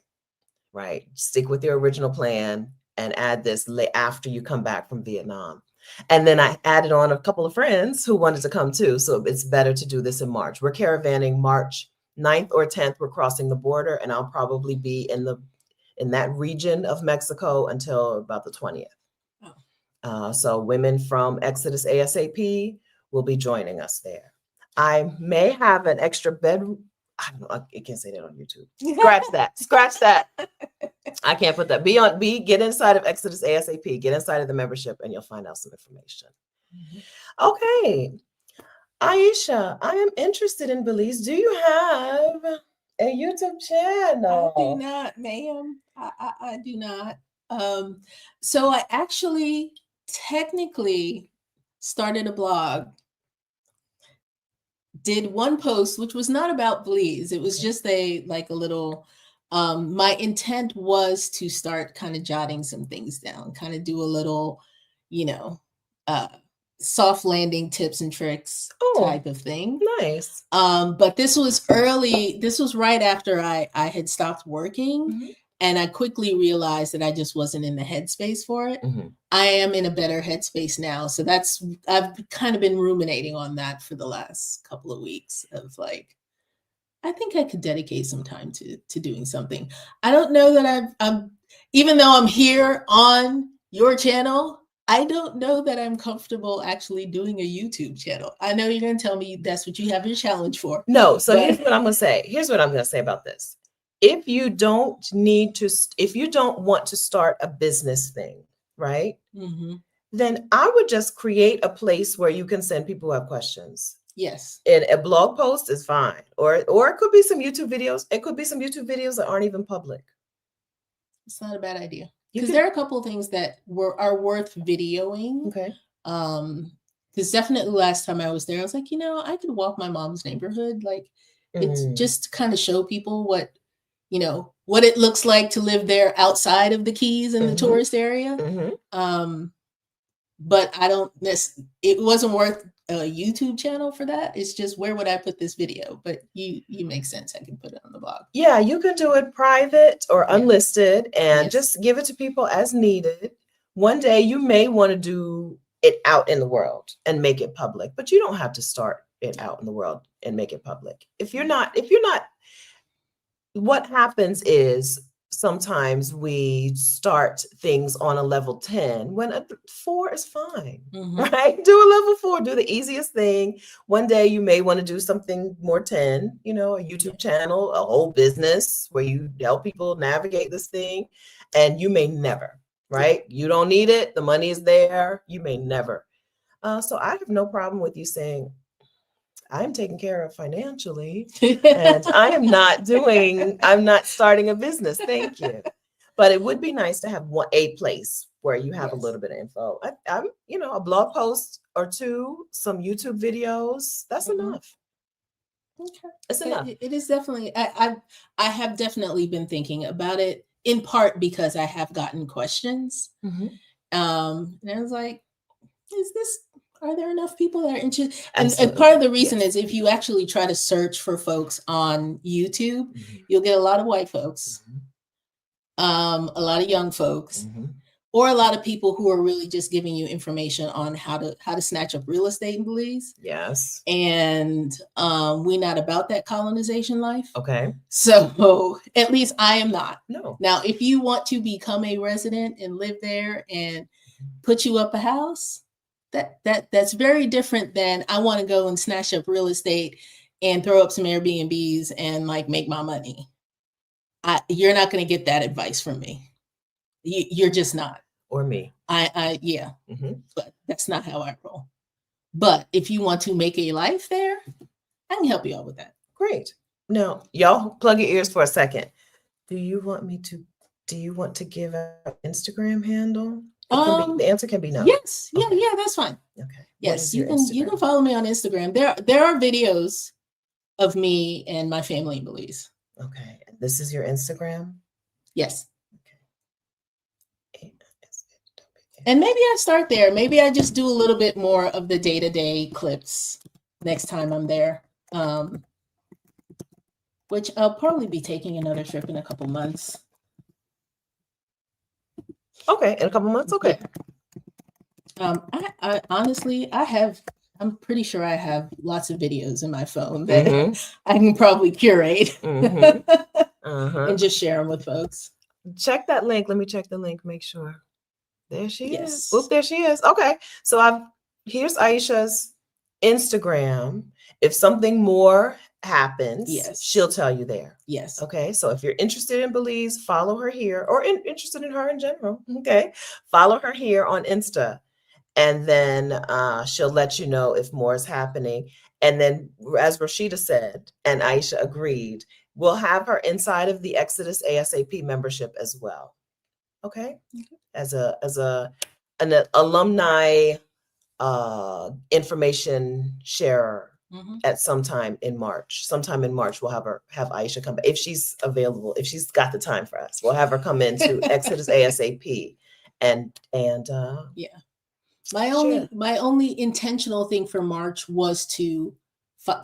A: Right. Stick with your original plan and add this after you come back from Vietnam. And then I added on a couple of friends who wanted to come too. So it's better to do this in March. We're caravanning March 9th or 10th. We're crossing the border, and I'll probably be in that region of Mexico until about the 20th. So women from Exodus ASAP will be joining us there. I may have an extra bedroom. I don't know. I can't say that on YouTube. Scratch that. I can't put that. Get inside of Exodus ASAP. Get inside of the membership, and you'll find out some information. Okay, Aisha, I am interested in Belize. Do you have a YouTube channel?
B: I do not, ma'am. I do not. So I actually technically started a blog did one post, which was not about Belize. It was just a little, my intent was to start kind of jotting some things down, kind of do a little, soft landing tips and tricks type of thing.
A: Nice.
B: But this was right after I had stopped working. And I quickly realized that I just wasn't in the headspace for it. I am in a better headspace now. So I've kind of been ruminating on that for the last couple of weeks of like, I think I could dedicate some time to doing something. I don't know that I'm, even though I'm here on your channel, I don't know that I'm comfortable actually doing a YouTube channel. I know you're going to tell me that's what you have your challenge for.
A: No. So here's what I'm going to say. Here's what I'm going to say about this. If you don't want to start a business thing, right? Then I would just create a place where you can send people who have questions.
B: Yes.
A: And a blog post is fine. Or it could be some YouTube videos. It could be some YouTube videos that aren't even public.
B: It's not a bad idea. Because there are a couple of things that are worth videoing. Okay. Because definitely last time I was there, I was like, I could walk my mom's neighborhood. Like, it's just to kind of show people what it looks like to live there outside of the Keys and the tourist area. But it wasn't worth a YouTube channel for that. It's just, where would I put this video? But you make sense. I can put it on the blog. Yeah, you can do it private or unlisted and just give it to people as needed. One day you may want to do it out in the world and make it public, but you don't have to start it out in the world and make it public. If you're not, what happens is sometimes we start things on a level 10 when a 4 is fine, right? Do a level 4, do the easiest thing. One day you may want to do something more 10, a YouTube channel, a whole business where you help people navigate this thing, and you may never, right? You don't need it. The money is there. You may never. So I have no problem with you saying, I'm taken care of financially, and I'm not starting a business. Thank you. But it would be nice to have a place where you have a little bit of info. I'm a blog post or two, some YouTube videos. That's enough. Okay. It's enough. It is definitely, I have definitely been thinking about it, in part because I have gotten questions. And I was like, are there enough people that are interested? And part of the reason is, if you actually try to search for folks on YouTube, you'll get a lot of white folks, a lot of young folks, or a lot of people who are really just giving you information on how to snatch up real estate in Belize.
A: Yes.
B: And we're not about that colonization life.
A: Okay.
B: So at least I am not.
A: No.
B: Now, if you want to become a resident and live there and put you up a house, that's very different than, I want to go and snatch up real estate and throw up some Airbnbs and like make my money. You're not going to get that advice from me. You're just not.
A: Or me.
B: Yeah. But that's not how I roll. But if you want to make a life there, I can help you out with that.
A: Great. Now, y'all plug your ears for a second. Do you want to give out Instagram handle? The answer can be no.
B: Yes. Okay. Yeah, that's fine. Okay. Yes, you can follow me on Instagram. There are videos of me and my family in Belize.
A: Okay. This is your Instagram?
B: Yes. Okay. And maybe I start there. Maybe I just do a little bit more of the day-to-day clips next time I'm there. Which I'll probably be taking another trip in a couple months.
A: Okay, in a couple months. Okay.
B: Yeah. I honestly, I'm pretty sure I have lots of videos in my phone that I can probably curate and just share them with folks.
A: Check that link. Let me check the link. Make sure. There she is. Oop, there she is. Okay. So here's Aisha's Instagram. If something more happens, she'll tell you there.
B: Yes.
A: Okay. So if you're interested in Belize, follow her here, or interested in her in general. Okay. Follow her here on Insta, and then she'll let you know if more is happening. And then, as Rashida said, and Aisha agreed, we'll have her inside of the Exodus ASAP membership as well. Okay. As an alumni information sharer at sometime in March. Sometime in March, we'll have Aisha come back if she's available. If she's got the time for us, we'll have her come into Exodus ASAP. And
B: yeah, my only intentional thing for March was to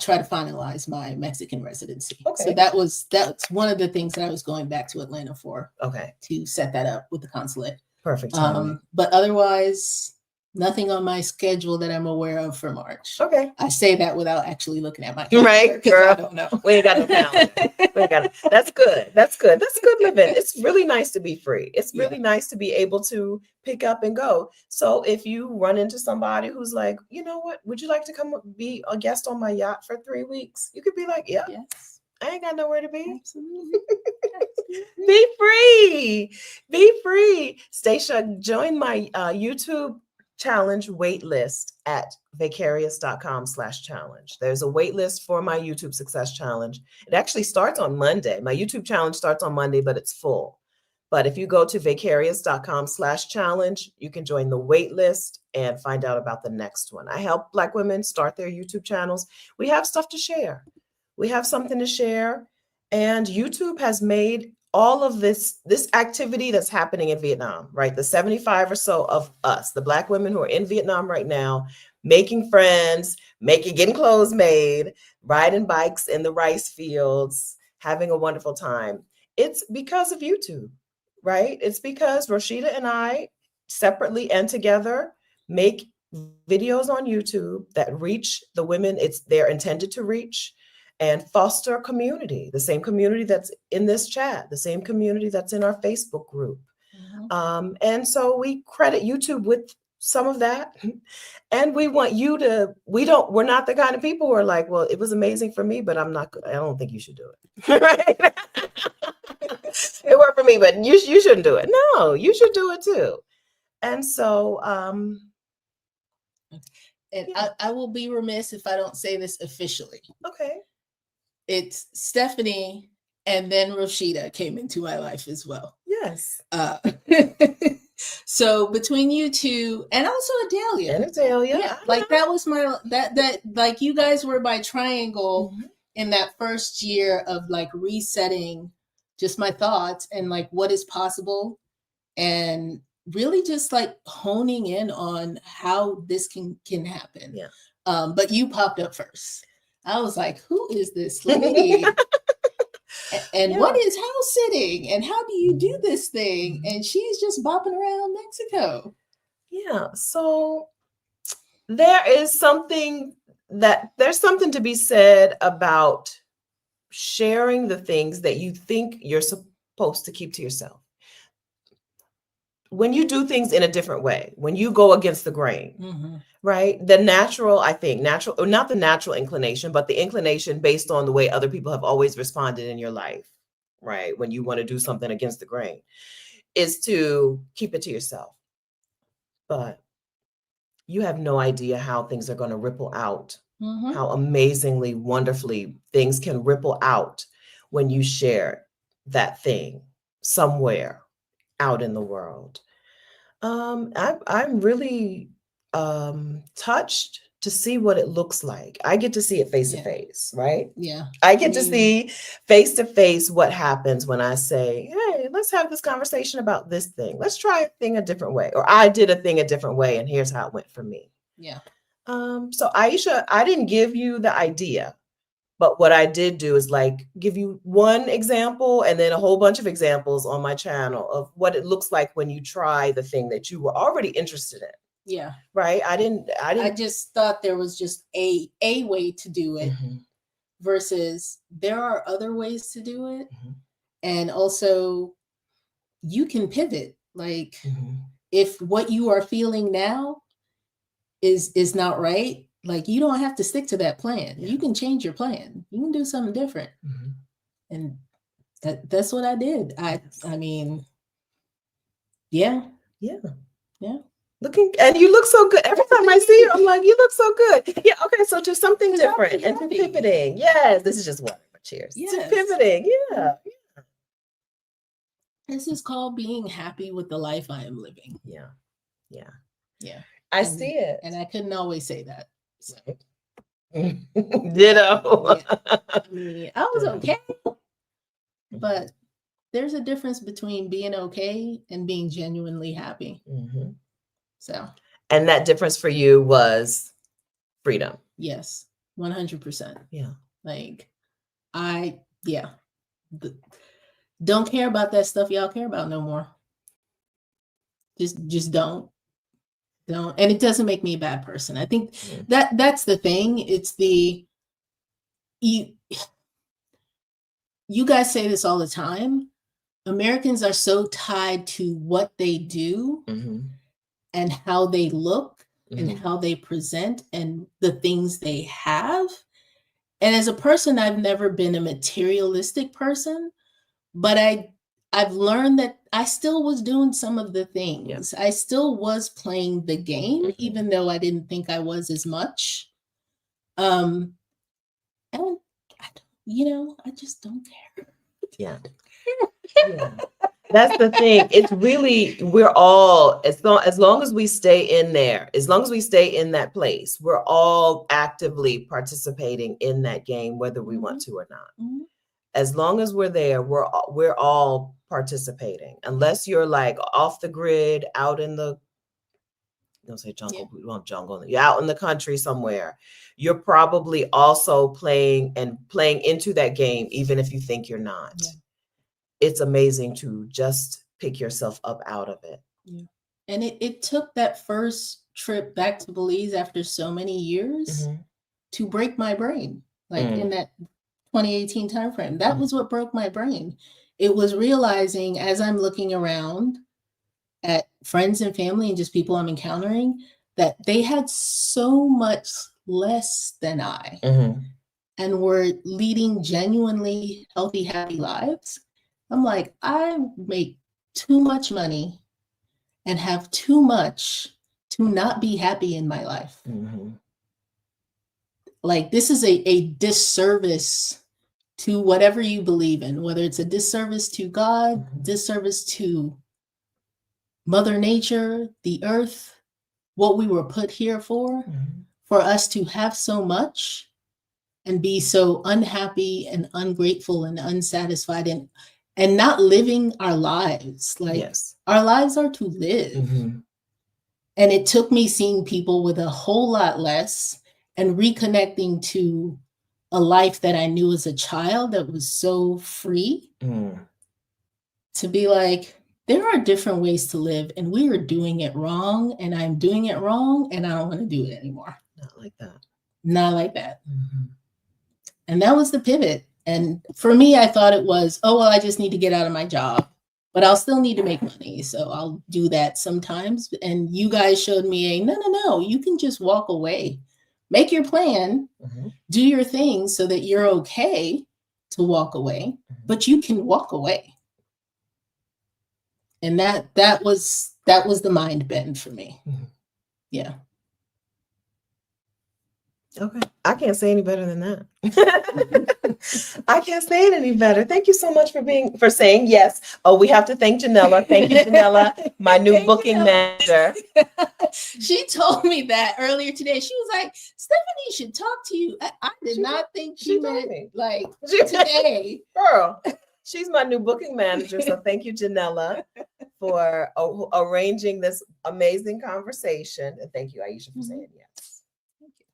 B: try to finalize my Mexican residency.
A: Okay.
B: So that's one of the things that I was going back to Atlanta for.
A: Okay.
B: To set that up with the consulate.
A: Perfect timing.
B: But otherwise, nothing on my schedule that I'm aware of for March.
A: Okay.
B: I say that without actually looking at my calendar.
A: Right, girl.
B: I don't know.
A: We ain't got no calendar. That's good. That's good. That's good living. It's really nice to be free. It's really nice to be able to pick up and go. So if you run into somebody who's like, you know what, would you like to come be a guest on my yacht for 3 weeks? You could be like, yeah. Yes. I ain't got nowhere to be. Absolutely. Be free. Be free. Stacia, join my YouTube challenge wait list at vicarious.com/challenge. There's a wait list for my YouTube Success Challenge. It actually starts on Monday. My YouTube challenge starts on Monday, but it's full. But if you go to vicarious.com/challenge, you can join the wait list and find out about the next one. I help Black women start their YouTube channels. We have stuff to share. We have something to share. And YouTube has made all of this activity that's happening in Vietnam, right? The 75 or so of us, the Black women who are in Vietnam right now, making friends, getting clothes made, riding bikes in the rice fields, having a wonderful time. It's because of YouTube, right? It's because Rashida and I, separately and together, make videos on YouTube that reach the women they're intended to reach, and foster a community, the same community that's in this chat, the same community that's in our Facebook group. And so we credit YouTube with some of that. And we want you to, we're not the kind of people who are like, well, it was amazing for me, but I don't think you should do it. Right? It worked for me, but you shouldn't do it. No, you should do it too. And so,
B: I will be remiss if I don't say this officially.
A: Okay.
B: It's Stephanie and then Rashida came into my life as well.
A: Yes.
B: So between you two and also Adalia.
A: Yeah,
B: like that was that like you guys were my triangle in that first year of like resetting just my thoughts and like what is possible and really just like honing in on how this can happen.
A: Yeah.
B: But you popped up first. I was like, who is this lady? And what is house sitting? And how do you do this thing? And she's just bopping around Mexico.
A: Yeah. So there's something to be said about sharing the things that you think you're supposed to keep to yourself. When you do things in a different way, when you go against the grain, right? The natural, or not the natural inclination, but the inclination based on the way other people have always responded in your life, right? When you want to do something against the grain, is to keep it to yourself. But you have no idea how things are going to ripple out, how amazingly, wonderfully things can ripple out when you share that thing somewhere out in the world. I'm really touched to see what it looks like. I get to see it face to face, right?
B: Yeah.
A: I get to see face to face what happens when I say, hey, let's have this conversation about this thing. Let's try a thing a different way. Or I did a thing a different way, and here's how it went for me.
B: Yeah.
A: So Aisha, I didn't give you the idea. But what I did do is like give you one example and then a whole bunch of examples on my channel of what it looks like when you try the thing that you were already interested in.
B: Yeah.
A: Right. I
B: just thought there was just a way to do it versus there are other ways to do it. And also you can pivot. Like if what you are feeling now is not right, like you don't have to stick to that plan. You can change your plan. You can do something different. And that's what I did. I mean, yeah.
A: And you look so good. Every time I see you, I'm like, you look so good. Yeah. Okay. So to something different and to pivoting. Yes. This is just water. Cheers. Yes. To pivoting. Yeah.
B: This is called being happy with the life I am living.
A: Yeah.
B: I
A: see it.
B: And I couldn't always say that.
A: Ditto.
B: Yeah. I mean, I was okay, but there's a difference between being okay and being genuinely happy.
A: Mm-hmm.
B: So,
A: and that difference for you was freedom.
B: yes, 100%.
A: Yeah.
B: Like, don't care about that stuff y'all care about no more. Just don't. And it doesn't make me a bad person. I think that's the thing. It's you guys say this all the time. Americans are so tied to what they do and how they look and how they present and the things they have. And as a person, I've never been a materialistic person, but I've learned that I still was doing some of the things. Yeah. I still was playing the game, even though I didn't think I was as much. And I just don't care.
A: Yeah. Yeah. That's the thing. It's really, we're all, as long as we stay in there, as long as we stay in that place, we're all actively participating in that game, whether we want to or not. As long as we're there, we're all participating. Unless you're like off the grid, out in the, don't say jungle, we want jungle. You're out in the country somewhere. You're probably also playing into that game, even if you think you're not. Yeah. It's amazing to just pick yourself up out of it.
B: Yeah. And it took that first trip back to Belize after so many years to break my brain. Like in that 2018 timeframe, that was what broke my brain. It was realizing as I'm looking around at friends and family and just people I'm encountering that they had so much less than I and were leading genuinely healthy, happy lives. I'm like, I make too much money and have too much to not be happy in my life. Like, this is a disservice to whatever you believe in, whether it's a disservice to God, disservice to Mother Nature, the earth, what we were put here for us to have so much and be so unhappy and ungrateful and unsatisfied and not living our lives. Like, our lives are to live. And it took me seeing people with a whole lot less and reconnecting to a life that I knew as a child that was so free to be like, there are different ways to live and we are doing it wrong and I'm doing it wrong and I don't want to do it anymore.
A: Not like that.
B: Not like that. And that was the pivot. And for me, I thought it was, oh, well, I just need to get out of my job, but I'll still need to make money. So I'll do that sometimes. And you guys showed me no, you can just walk away, make your plan, do your thing so that you're okay to walk away, but you can walk away. And that was the mind bend for me. Yeah.
A: Okay. I can't say any better than that. I can't say it any better. Thank you so much for saying yes. Oh, we have to thank Janella. Thank you, Janella, my new booking manager.
B: She told me that earlier today. She was like, Stephanie should talk to you. I did not think she meant like today.
A: Girl, she's my new booking manager. So thank you, Janella, for arranging this amazing conversation. And thank you, Aisha, for saying yes.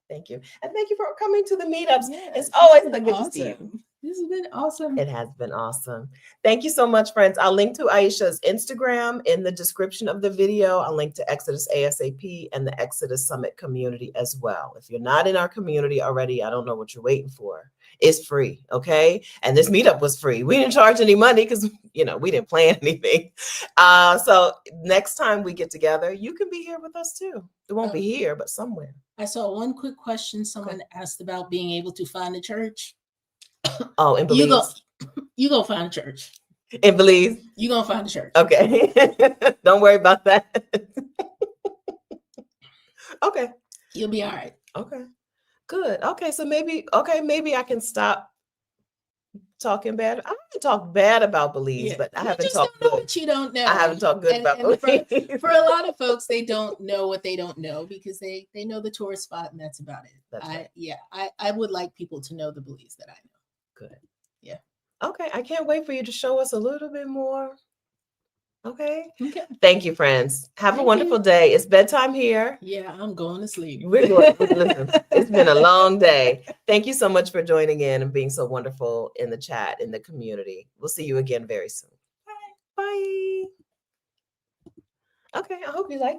A: Thank you. And thank you for coming to the meetups. Yeah, it's always good to see you.
B: This has been awesome.
A: It has been awesome. Thank you so much, friends. I'll link to Aisha's Instagram in the description of the video. I'll link to Exodus ASAP and the Exodus Summit community as well. If you're not in our community already, I don't know what you're waiting for. It's free, okay? And this meetup was free. We didn't charge any money because, we didn't plan anything. So next time we get together, you can be here with us too. It won't be here, but somewhere.
B: I saw one quick question someone asked about being able to find a church.
A: Oh, in Belize?
B: You go find a church.
A: In Belize?
B: You gonna find a church.
A: Okay. Don't worry about that. Okay.
B: You'll be all right.
A: Okay. Good. Okay. So maybe I can stop talking bad. I haven't talked bad about Belize, but I haven't talked
B: don't know
A: good.
B: what you don't know.
A: I haven't talked good about Belize.
B: For a lot of folks, they don't know what they don't know because they know the tourist spot and that's about it.
A: That's right.
B: I would like people to know the Belize that I know.
A: Good.
B: Yeah.
A: Okay. I can't wait for you to show us a little bit more. Okay.
B: Thank
A: you, friends. Have a wonderful day. It's bedtime here.
B: Yeah, I'm going to sleep.
A: Listen, it's been a long day. Thank you so much for joining in and being so wonderful in the chat, in the community. We'll see you again very soon. Bye. Okay. I hope you like